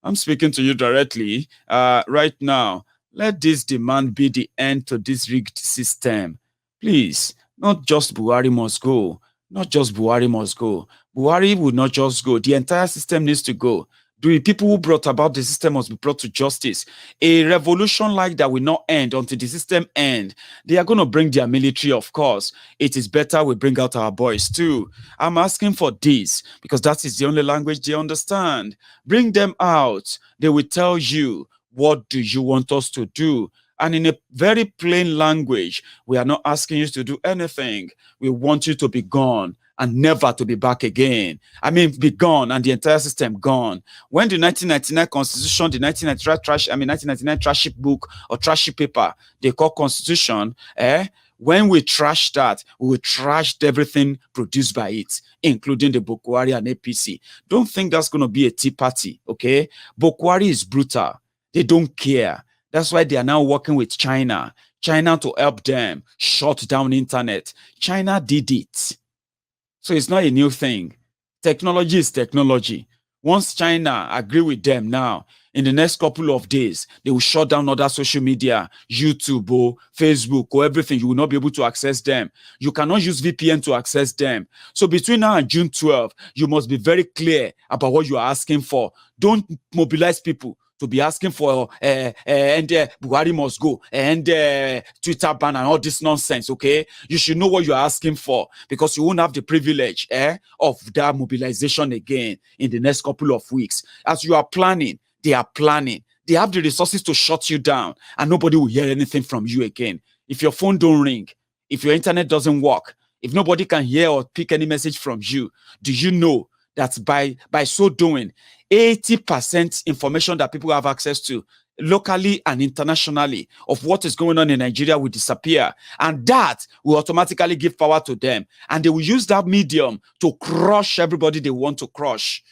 I'm speaking to you directly right now. Let this demand be the end to this rigged system. Please, not just Buhari must go. Not just Buhari must go. Buhari will not just go. The entire system needs to go. The people who brought about the system must be brought to justice. A revolution like that will not end until the system ends. They are going to bring their military, of course. It is better we bring out our boys too. I'm asking for this because that is the only language they understand. Bring them out. They will tell you, what do you want us to do? And in a very plain language, we are not asking you to do anything. We want you to be gone and never to be back again. I mean, be gone and the entire system gone. When the 1999 Constitution, the 1999 trashy book or trashy paper they call Constitution, when we trash that, we will trash everything produced by it, including the Buhari and APC. Don't think that's going to be a tea party, okay? Buhari is brutal. They don't care. That's why they are now working with China to help them shut down internet. China did it. So it's not a new thing. Technology is technology. Once China agree with them now, in the next couple of days, they will shut down other social media, YouTube or Facebook or everything. You will not be able to access them. You cannot use VPN to access them. So between now and June 12, you must be very clear about what you are asking for. Don't mobilize people to be asking for and Buhari must go and Twitter ban and all this nonsense, okay? You should know what you're asking for because you won't have the privilege of that mobilization again in the next couple of weeks. As you are planning, they are planning. They have the resources to shut you down and nobody will hear anything from you again. If your phone don't ring, if your internet doesn't work, if nobody can hear or pick any message from you, do you know that by so doing, 80% information that people have access to locally and internationally of what is going on in Nigeria will disappear. And that will automatically give power to them. And they will use that medium to crush everybody they want to crush.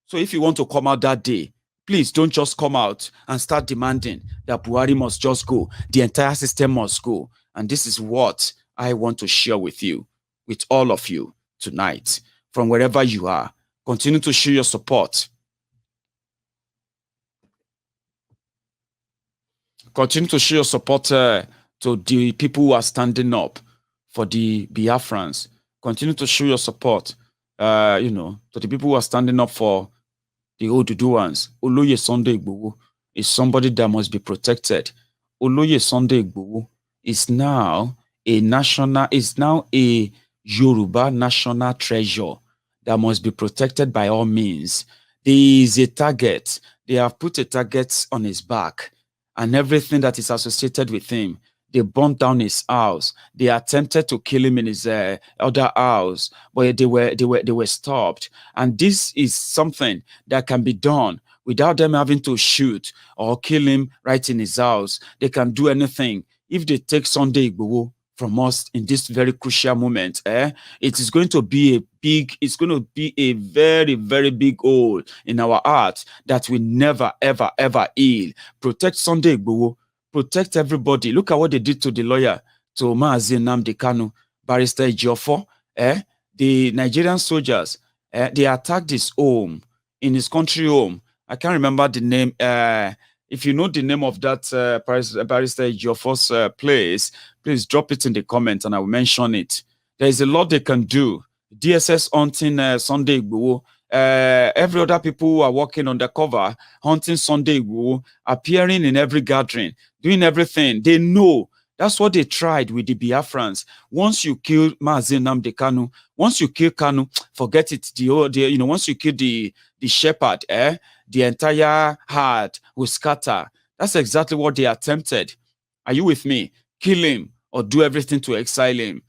So if you want to come out that day, please don't just come out and start demanding that Buhari must just go. The entire system must go. And this is what I want to share with you, with all of you tonight. From wherever you are, continue to show your support. Continue to show your support to the people who are standing up for the Biafrans. Continue to show your support, to the people who are standing up for the Oduduwans. Oloye Sunday Igboho is somebody that must be protected. Oloye Sunday Igboho is now a Yoruba national treasure that must be protected by all means. There is a target. They have put a target on his back and everything that is associated with him. They burnt down his house. They attempted to kill him in his other house, but they were stopped. And this is something that can be done without them having to shoot or kill him right in his house. They can do anything. If they take Sunday Igboho from us in this very crucial moment, it is going to be a very, very big hole in our heart that we never, ever, ever heal. Protect Sunday Igboho. Protect everybody. Look at what they did to the lawyer, to Mazi Nnamdi Kanu, Barrister Ejiofor. The Nigerian soldiers, they attacked his home, in his country home, I can't remember the name. If you know the name of that Barrister Ejiofor's place, please drop it in the comments and I will mention it. There is a lot they can do. DSS hunting Sunday Igboho. Every other people who are working undercover, hunting Sunday Igboho, appearing in every gathering, doing everything. They know. That's what they tried with the Biafrans. Once you kill Mazi Nnamdi Kanu, once you kill Kanu, forget it. Once you kill the shepherd, the entire herd will scatter. That's exactly what they attempted. Are you with me? Kill him or do everything to exile him.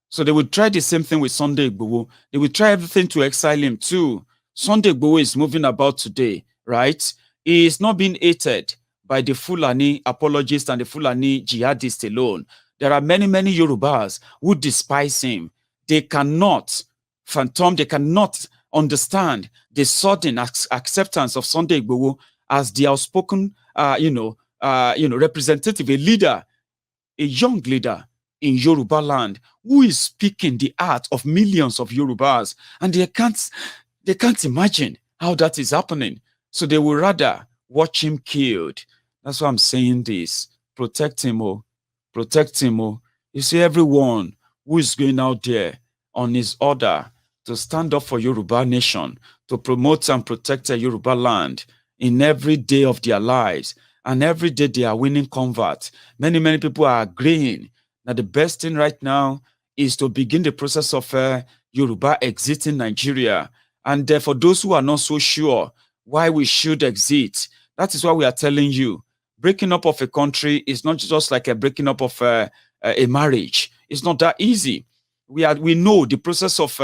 So they will try the same thing with Sunday Igboho. They will try everything to exile him too. Sunday Igboho is moving about today, right? He is not being hated by the Fulani apologists and the Fulani jihadists alone. There are many, many Yorubas who despise him. They cannot fathom, they cannot understand the sudden acceptance of Sunday Igboho as the outspoken, representative, a leader, a young leader in Yoruba land who is speaking the art of millions of Yorubas, and they can't imagine how that is happening. So they will rather watch him killed. That's why I'm saying this. Protect him, oh. Protect him, oh. You see, everyone who is going out there on his order to stand up for Yoruba nation, to promote and protect a Yoruba land in every day of their lives, and every day they are winning converts. Many, many people are agreeing that the best thing right now is to begin the process of Yoruba exiting Nigeria. And for those who are not so sure why we should exit, that is why we are telling you, breaking up of a country is not just like a breaking up of a marriage. It's not that easy. We know the process of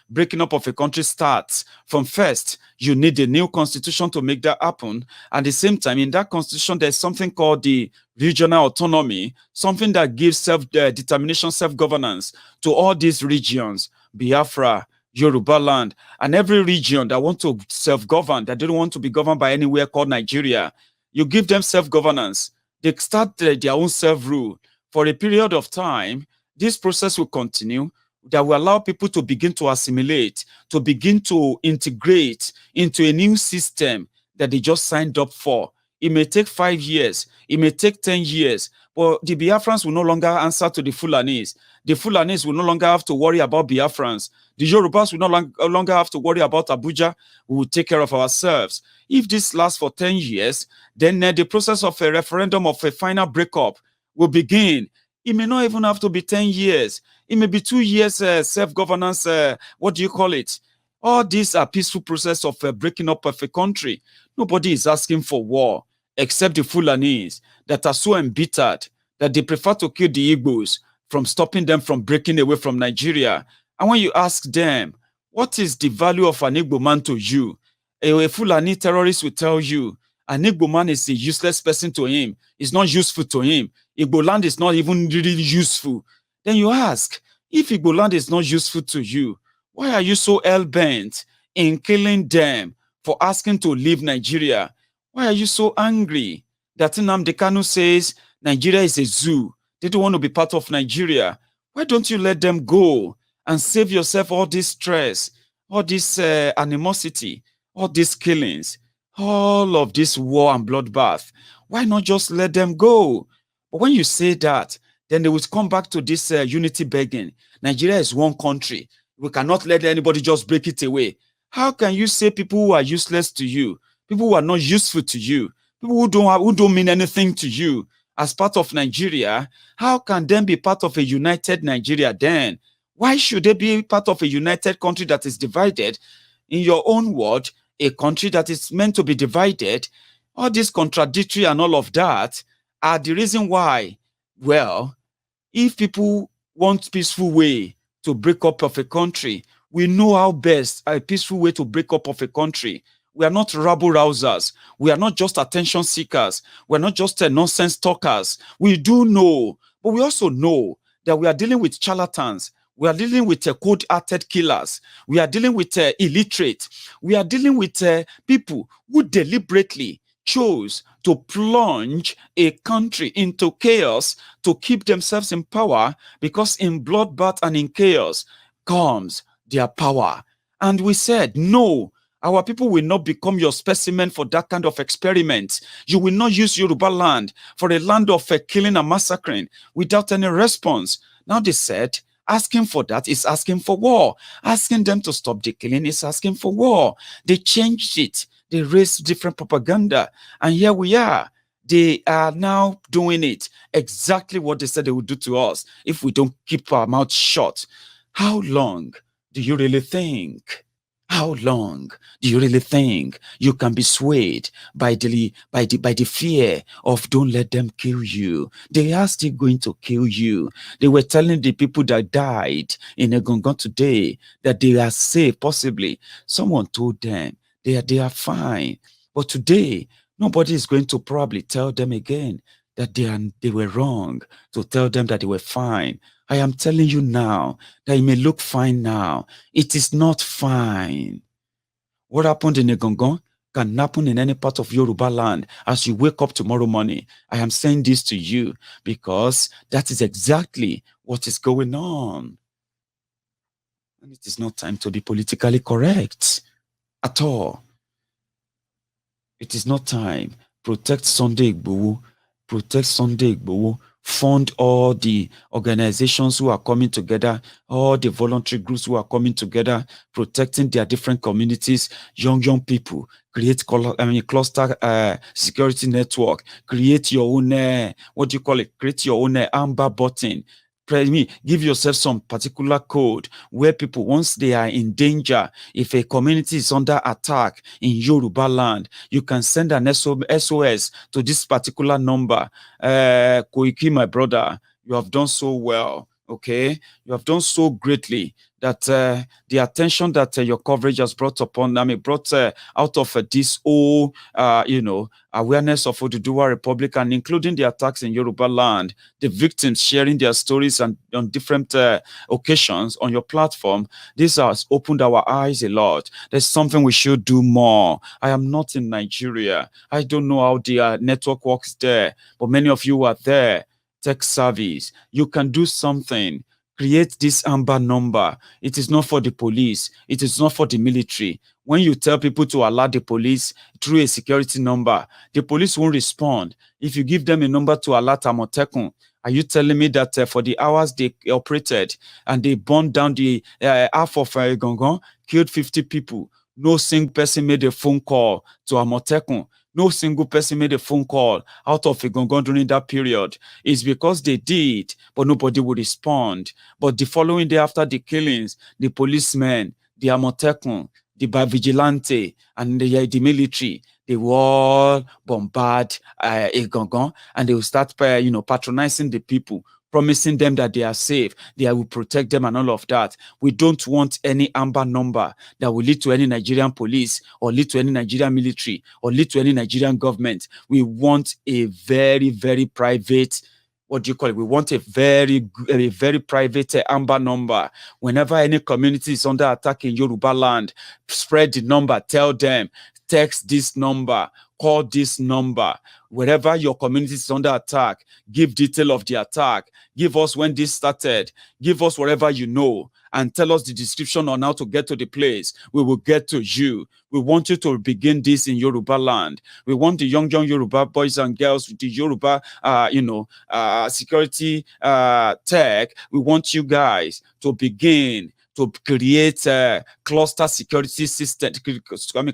breaking up of a country starts from first. You need a new constitution to make that happen. At the same time, in that constitution, there's something called the regional autonomy, something that gives self-determination, self-governance to all these regions, Biafra, Yoruba land, and every region that want to self-govern, that don't want to be governed by anywhere called Nigeria. You give them self-governance. They start their own self-rule. For a period of time, this process will continue that will allow people to begin to assimilate, to begin to integrate into a new system that they just signed up for. It may take 5 years, it may take 10 years, but the Biafrans will no longer answer to the Fulanis. The Fulanis will no longer have to worry about Biafrans. The Yorubas will no longer have to worry about Abuja. We will take care of ourselves. If this lasts for 10 years, then the process of a referendum of a final breakup will begin. It may not even have to be 10 years. It may be 2 years self-governance, what do you call it? All these are peaceful process of breaking up of a country. Nobody is asking for war, except the Fulanis that are so embittered that they prefer to kill the Igbos from stopping them from breaking away from Nigeria. And when you ask them, what is the value of an Igbo man to you? A Fulani terrorist will tell you, an Igbo man is a useless person to him. It's not useful to him. Igbo land is not even really useful. Then you ask, if Igbo land is not useful to you, why are you so hell-bent in killing them for asking to leave Nigeria? Why are you so angry that Nnamdi Kanu says Nigeria is a zoo? They don't want to be part of Nigeria. Why don't you let them go and save yourself all this stress, all this animosity, all these killings, all of this war and bloodbath? Why not just let them go? But when you say that, then they will come back to this unity begging. Nigeria is one country. We cannot let anybody just break it away. How can you say people who are useless to you, people who are not useful to you, people who don't mean anything to you as part of Nigeria, how can them be part of a united Nigeria then? Why should they be part of a united country that is divided? In your own word, a country that is meant to be divided, all this contradictory and all of that are the reason why, well, if people want peaceful way to break up of a country, we know how best a peaceful way to break up of a country. We are not rabble-rousers. We are not just attention seekers. We are not just nonsense talkers. We do know, but we also know that we are dealing with charlatans. We are dealing with cold-hearted killers. We are dealing with illiterate. We are dealing with people who deliberately chose to plunge a country into chaos to keep themselves in power, because in bloodbath and in chaos comes their power. And we said, no, Our people will not become your specimen for that kind of experiment. You will not use Yoruba land for a land of killing and massacring without any response. Now they said, asking for that is asking for war. Asking them to stop the killing is asking for war. They changed it. They raised different propaganda. And here we are. They are now doing it. Exactly what they said they would do to us if we don't keep our mouth shut. How long do you really think? How long do you really think you can be swayed by the fear of don't let them kill you? They are still going to kill you. They were telling the people that died in Egungun today that they are safe, possibly. Someone told them they are fine. But today, nobody is going to probably tell them again that they were wrong, to tell them that they were fine. I am telling you now that it may look fine now. It is not fine. What happened in Egungun can happen in any part of Yoruba land as you wake up tomorrow morning. I am saying this to you because that is exactly what is going on. And it is not time to be politically correct at all. It is not time. Protect Sunday Igboho. Protect Sunday Igboho. Fund all the organizations who are coming together, all the voluntary groups who are coming together, protecting their different communities, young people. Create cluster security network. Create your own, what do you call it? Create your own amber button. Give yourself some particular code where people, once they are in danger, if a community is under attack in Yoruba land, you can send an SOS to this particular number. Koiki, my brother, you have done so well. Okay, you have done so greatly that the attention that your coverage has brought upon, brought out of this whole, awareness of Oduduwa Republic, and including the attacks in Yoruba land, the victims sharing their stories and on different occasions on your platform. This has opened our eyes a lot. There's something we should do more. I am not in Nigeria. I don't know how the network works there, but many of you are there. Tech service, you can do something. Create this amber number. It is not for the police. It is not for the military. When you tell people to alert the police through a security number, the police won't respond. If you give them a number to alert Amotekun, are you telling me that for the hours they operated and they burned down the half of Gongon, killed 50 people, no single person made a phone call to Amotekun? No single person made a phone call out of Egungun during that period. It's because they did, but nobody would respond. But the following day after the killings, the policemen, the Amotekun, the vigilante, and the military, they will all bombard Egungun, and they will start patronizing the people, promising them that they are safe, they will protect them and all of that. We don't want any amber number that will lead to any Nigerian police or lead to any Nigerian military or lead to any Nigerian government. We want a very, very private, what do you call it? We want a very private amber number. Whenever any community is under attack in Yoruba land, spread the number, tell them, text this number, call this number. Wherever your community is under attack, give detail of the attack. Give us when this started. Give us whatever you know and tell us the description on how to get to the place. We will get to you. We want you to begin this in Yoruba land. We want the young Yoruba boys and girls with the Yoruba, security tech. We want you guys to begin to create a cluster security system,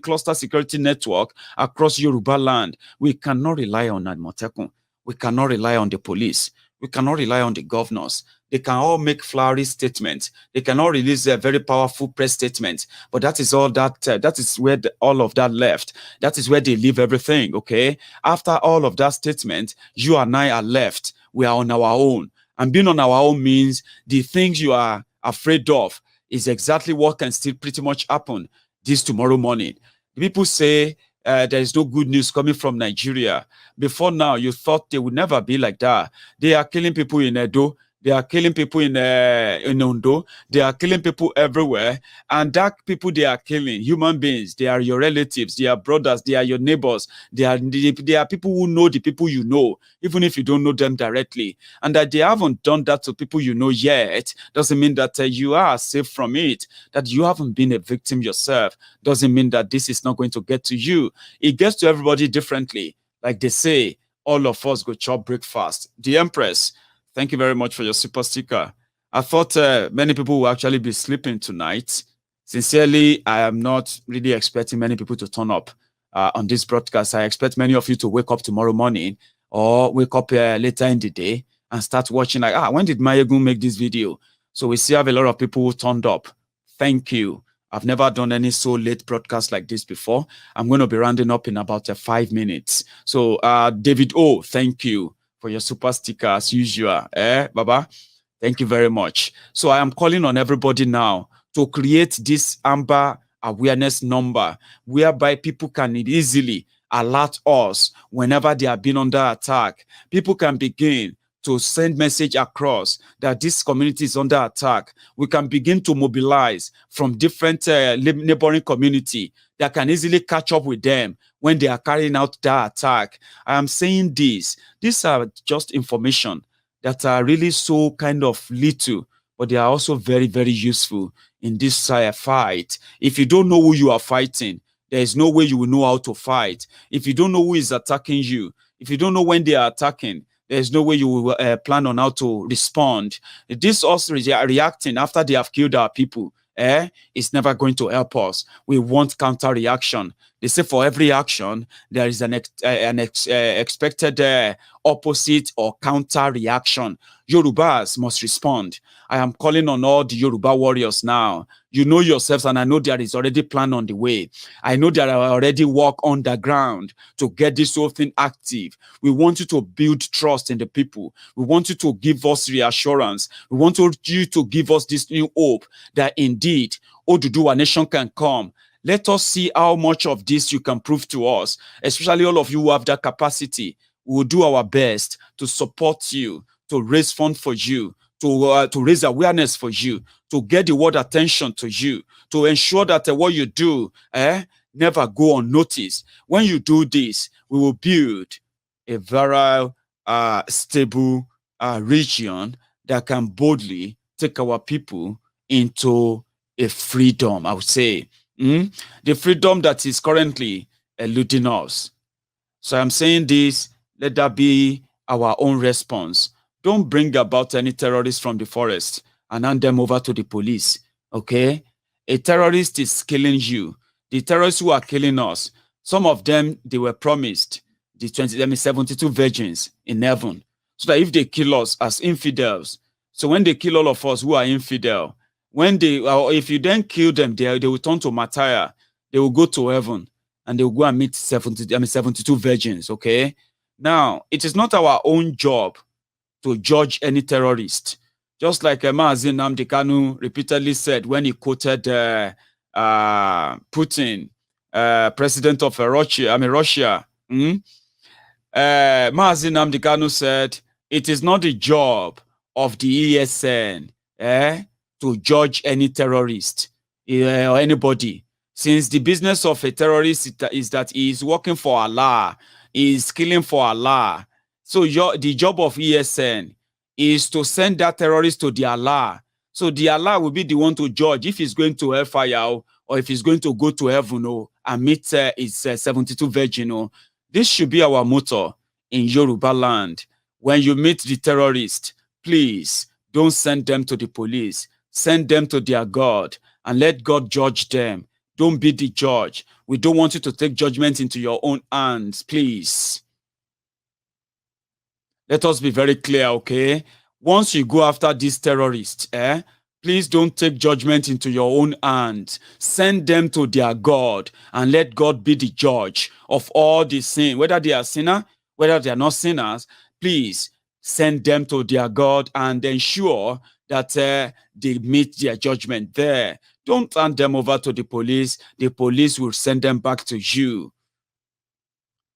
cluster security network across Yoruba land. We cannot rely on Amotekun. We cannot rely on the police. We cannot rely on the governors. They can all make flowery statements. They cannot release a very powerful press statement. But that is all that, that is where all of that left. That is where they leave everything, okay? After all of that statement, you and I are left. We are on our own. And being on our own means the things you are afraid of is exactly what can still pretty much happen this tomorrow morning. People say there is no good news coming from Nigeria. Before now, you thought they would never be like that. They are killing people in Edo. They are killing people in Ondo. They are killing people everywhere. And that people they are killing, human beings, they are your relatives, they are brothers, they are your neighbors. They are people who know the people you know, even if you don't know them directly. And that they haven't done that to people you know yet doesn't mean that you are safe from it. That you haven't been a victim yourself doesn't mean that this is not going to get to you. It gets to everybody differently. Like they say, all of us go chop breakfast. The Empress, thank you very much for your super sticker. I thought many people will actually be sleeping tonight. Sincerely, I am not really expecting many people to turn up on this broadcast. I expect many of you to wake up tomorrow morning or wake up later in the day and start watching. Like, when did Maiyegun make this video? So we still have a lot of people who turned up. Thank you. I've never done any so late broadcast like this before. I'm going to be rounding up in about 5 minutes. So, David O, thank you for your super sticker as usual. Baba? Thank you very much. So I am calling on everybody now to create this Amber awareness number whereby people can easily alert us whenever they are being under attack. People can begin to send message across that this community is under attack. We can begin to mobilize from different neighboring community that can easily catch up with them when they are carrying out that attack. I am saying this. These are just information that are really so kind of little, but they are also very, very useful in this fight. If you don't know who you are fighting, there is no way you will know how to fight. If you don't know who is attacking you, if you don't know when they are attacking, there's no way you will plan on how to respond. This us reacting after they have killed our people, it's never going to help us. We want counter reaction. They say for every action, there is an expected opposite or counter reaction. Yorubas must respond. I am calling on all the Yoruba warriors now. You know yourselves, and I know there is already plan on the way. I know there are already work on the ground to get this whole thing active. We want you to build trust in the people. We want you to give us reassurance. We want you to give us this new hope that indeed Oduduwa nation can come. Let us see how much of this you can prove to us, especially all of you who have that capacity. We will do our best to support you, to raise funds for you, to raise awareness for you, to get the world attention to you, to ensure that what you do never go unnoticed. When you do this, we will build a very stable region that can boldly take our people into a freedom, I would say. The freedom that is currently eluding us. So I'm saying this, let that be our own response. Don't bring about any terrorists from the forest and hand them over to the police, okay? A terrorist is killing you. The terrorists who are killing us, some of them, they were promised the 72 virgins in heaven, so that if they kill us as infidels, so when they kill all of us who are infidel, when they, if you then kill them, they will turn to Messiah, they will go to heaven, and they will go and meet 72 virgins, okay? Now, it is not our own job to judge any terrorist. Just like Mazi Nnamdi Kanu repeatedly said when he quoted Putin, president of Russia. Mazi Nnamdi Kanu said, it is not the job of the ESN to judge any terrorist or anybody. Since the business of a terrorist is that he is working for Allah, he is killing for Allah. So the job of ESN is to send that terrorist to the Allah. So the Allah will be the one to judge if he's going to hellfire or if he's going to go to heaven and meet his 72 virgin. This should be our motto in Yoruba land. When you meet the terrorist, please don't send them to the police. Send them to their God and let God judge them. Don't be the judge. We don't want you to take judgment into your own hands, please. Let us be very clear, okay? Once you go after these terrorists, please don't take judgment into your own hands. Send them to their God and let God be the judge of all the sin. Whether they are sinners, whether they are not sinners, please send them to their God and ensure that they meet their judgment there. Don't hand them over to the police. The police will send them back to you.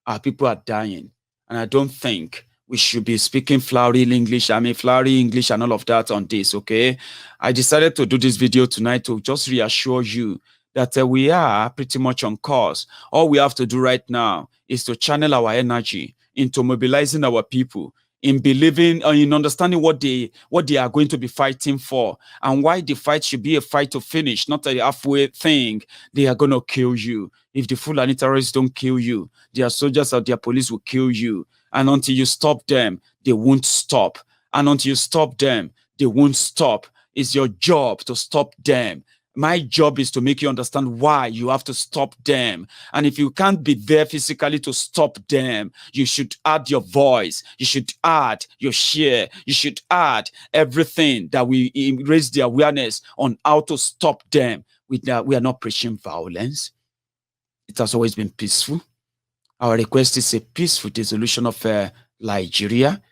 Our people are dying, and I don't think we should be speaking flowery English, flowery English and all of that on this, okay? I decided to do this video tonight to just reassure you that we are pretty much on course. All we have to do right now is to channel our energy into mobilizing our people, in believing in understanding what they are going to be fighting for, and why the fight should be a fight to finish, not a halfway thing. They are going to kill you. If the Fulani terrorists don't kill you, their soldiers or their police will kill you. And until you stop them, they won't stop. And until you stop them, they won't stop. It's your job to stop them. My job is to make you understand why you have to stop them. And if you can't be there physically to stop them, you should add your voice. You should add your share. You should add everything that we raise the awareness on how to stop them. We are not preaching violence. It has always been peaceful. Our request is a peaceful dissolution of Nigeria,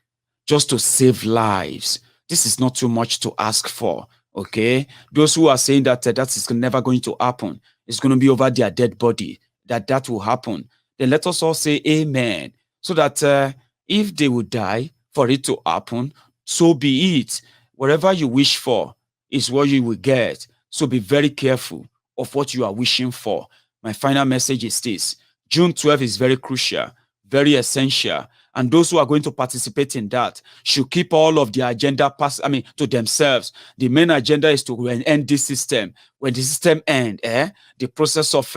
just to save lives. This is not too much to ask for. Okay, those who are saying that that is never going to happen, it's going to be over their dead body, that will happen, then let us all say amen, so that if they would die for it to happen, so be it. Whatever you wish for is what you will get. So be very careful of what you are wishing for. My final message is this: June 12th is very crucial, very essential. And those who are going to participate in that should keep all of their agenda to themselves. The main agenda is to end this system. When the system ends, the process of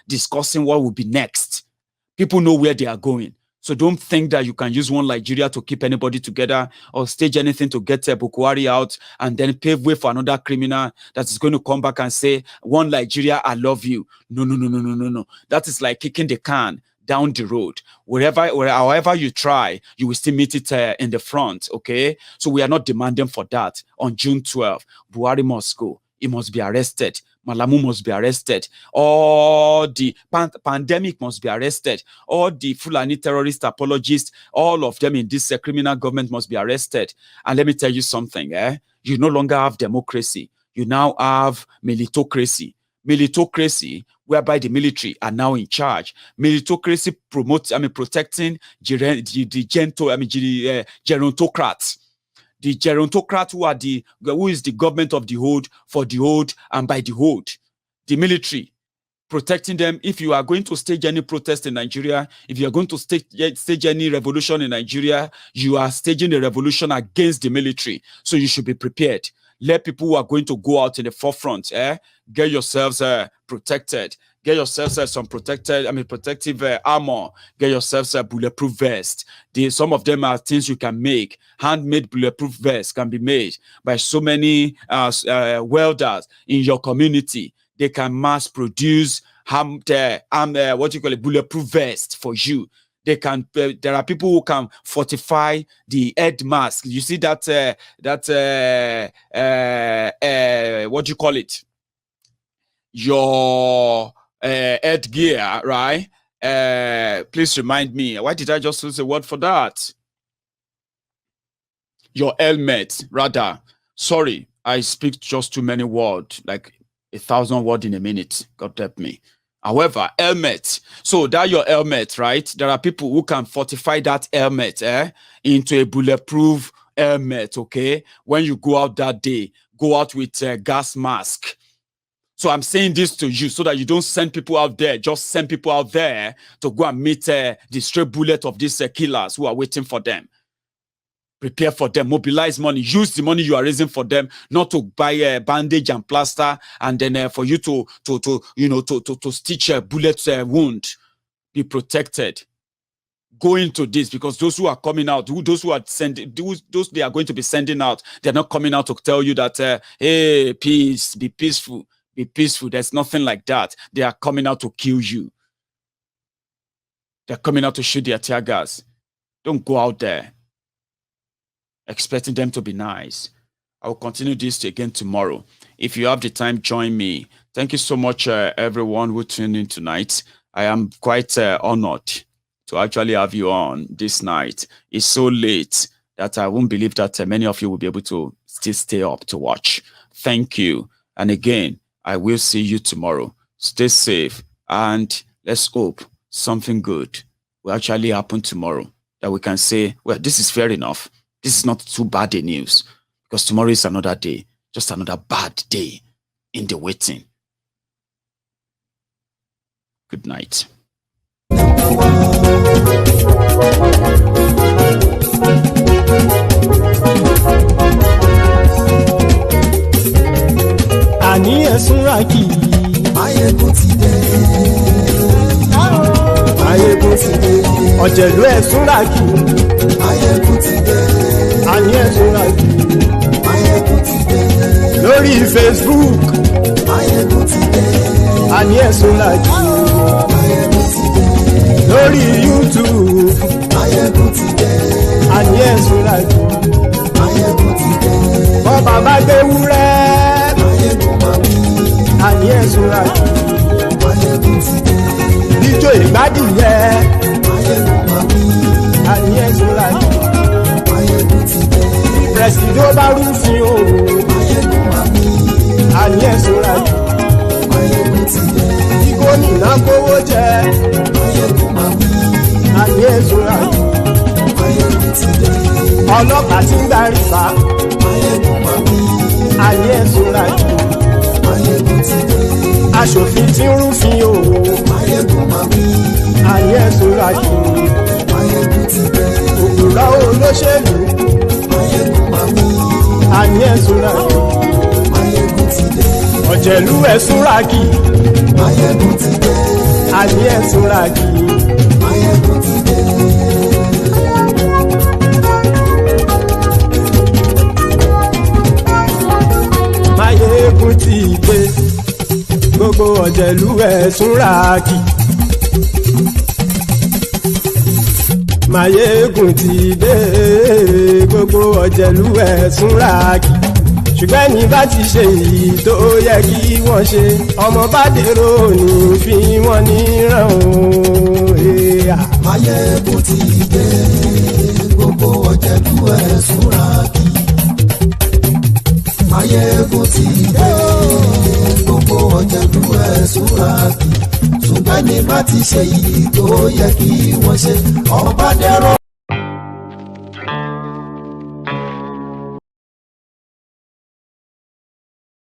discussing what will be next, people know where they are going. So don't think that you can use one Nigeria to keep anybody together or stage anything to get Buhari out and then pave way for another criminal that is going to come back and say, one Nigeria, I love you. No. That is like kicking the can down the road. However you try, you will still meet it in the front, okay? So we are not demanding for that. On June 12th, Buhari must go. He must be arrested. Malamu must be arrested. All the pandemic must be arrested. All the Fulani terrorist apologists, all of them in this criminal government must be arrested. And let me tell you something, you no longer have democracy. You now have militocracy. Militocracy, whereby the military are now in charge. Militocracy promotes, protecting the gerontocrats. The gerontocrats who is the government of the old, for the old, and by the old. The military protecting them. If you are going to stage any protest in Nigeria, if you are going to stage any revolution in Nigeria, you are staging a revolution against the military. So you should be prepared. Let people who are going to go out in the forefront, get yourselves protected. Get yourselves some protective armor. Get yourselves a bulletproof vest. Some of them are things you can make. Handmade bulletproof vests can be made by so many welders in your community. They can mass produce bulletproof vest for you. There are people who can fortify the head mask. You see that what do you call it? Your headgear, right? Please remind me. Why did I just use a word for that? Your helmet, rather. Sorry, I speak just too many words, like 1,000 words in a minute. God help me. However, helmet. So that your helmet, right? There are people who can fortify that helmet into a bulletproof helmet, okay? When you go out that day, go out with a gas mask. So I'm saying this to you so that you don't send people out there, just send people out there to go and meet the stray bullet of these killers who are waiting for them. Prepare for them, mobilize money, use the money you are raising for them, not to buy a bandage and plaster, and then for you to stitch a bullet wound. Be protected. Go into this, because those who are coming out, those who are sending, those they are going to be sending out, they're not coming out to tell you that, hey, peace, be peaceful, be peaceful. There's nothing like that. They are coming out to kill you. They're coming out to shoot their tear gas. Don't go out there expecting them to be nice. I will continue this again tomorrow. If you have the time, join me. Thank you so much, everyone who tuned in tonight. I am quite honored to actually have you on this night. It's so late that I won't believe that many of you will be able to still stay up to watch. Thank you. And again, I will see you tomorrow. Stay safe, and let's hope something good will actually happen tomorrow. that we can say, well, this is fair enough. This is not too bad a news, because tomorrow is another day, just another bad day in the waiting. Good night. Àní ẹ̀sùn ràkì. Maiyegun ti dé. Maiyegun ti dé. Ọ̀jẹ̀lú ẹ̀sùn ràkì. Maiyegun ti dé. Àní ẹ̀sùn ràkì. Maiyegun ti dé. Lórí Facebook. Maiyegun ti dé. Àní ẹ̀sùn ràkì. Maiyegun ti dé. Lórí YouTube. Maiyegun ti dé. Àní ẹ̀sùn ràkì. Maiyegun ti dé. Bọ́ba bá gbé wúrẹ́. Àní ẹ̀sùn ràkì. Maiyegun ti dé. Ijó ìgbádìyẹ. Àní ẹ̀sùn ràkì. Maiyegun ti dé. Pẹ̀sìdó bá rúfin o. Àní ẹ̀sùn ràkì. Maiyegun ti dé. Bí gómìnà kówó jẹ. Àní ẹ̀sùn ràkì. Maiyegun ti dé. Ọlọ́pàá tí ń gba rìbá. Àní ẹ̀sùn ràkì. Maiyegun ti dé. Aṣòfin tí ń rúfin o. Àní ẹ̀sùn ràkì. Maiyegun ti dé. Òpùrọ́ olóṣèlú. Àní ẹ̀sùn ràkì. Maiyegun ti dé. Ọ̀jẹ̀lú ẹ̀sùn ràkì. Maiyegun ti dé. Àní ẹ̀sùn ràkì. Maiyegun ti dé. Maiyegun ti dé. Gbogbo ọ̀jẹ̀lú ẹ̀sùn ràkì. Maiyegun ti dé. Gbogbo ọ̀jẹ̀lú ẹ̀sùn ràkì. Ṣùgbọ́n ní bá ti ṣe èyí tó yẹ kí wọ́n ṣe, ọmọ bá dèrò ní fi wọ́n níran o. Maiyegun ti dé. Gbogbo ọ̀jẹ̀lú ẹ̀sùn ràkì. Maiyegun ti dé. Gbogbo ọ̀jẹ̀lú ẹ̀sùn ràkì. Ṣùgbọ́n ní bá ti ṣe èyí tó yẹ kí wọ́n ṣe, ọmọ bá dèrò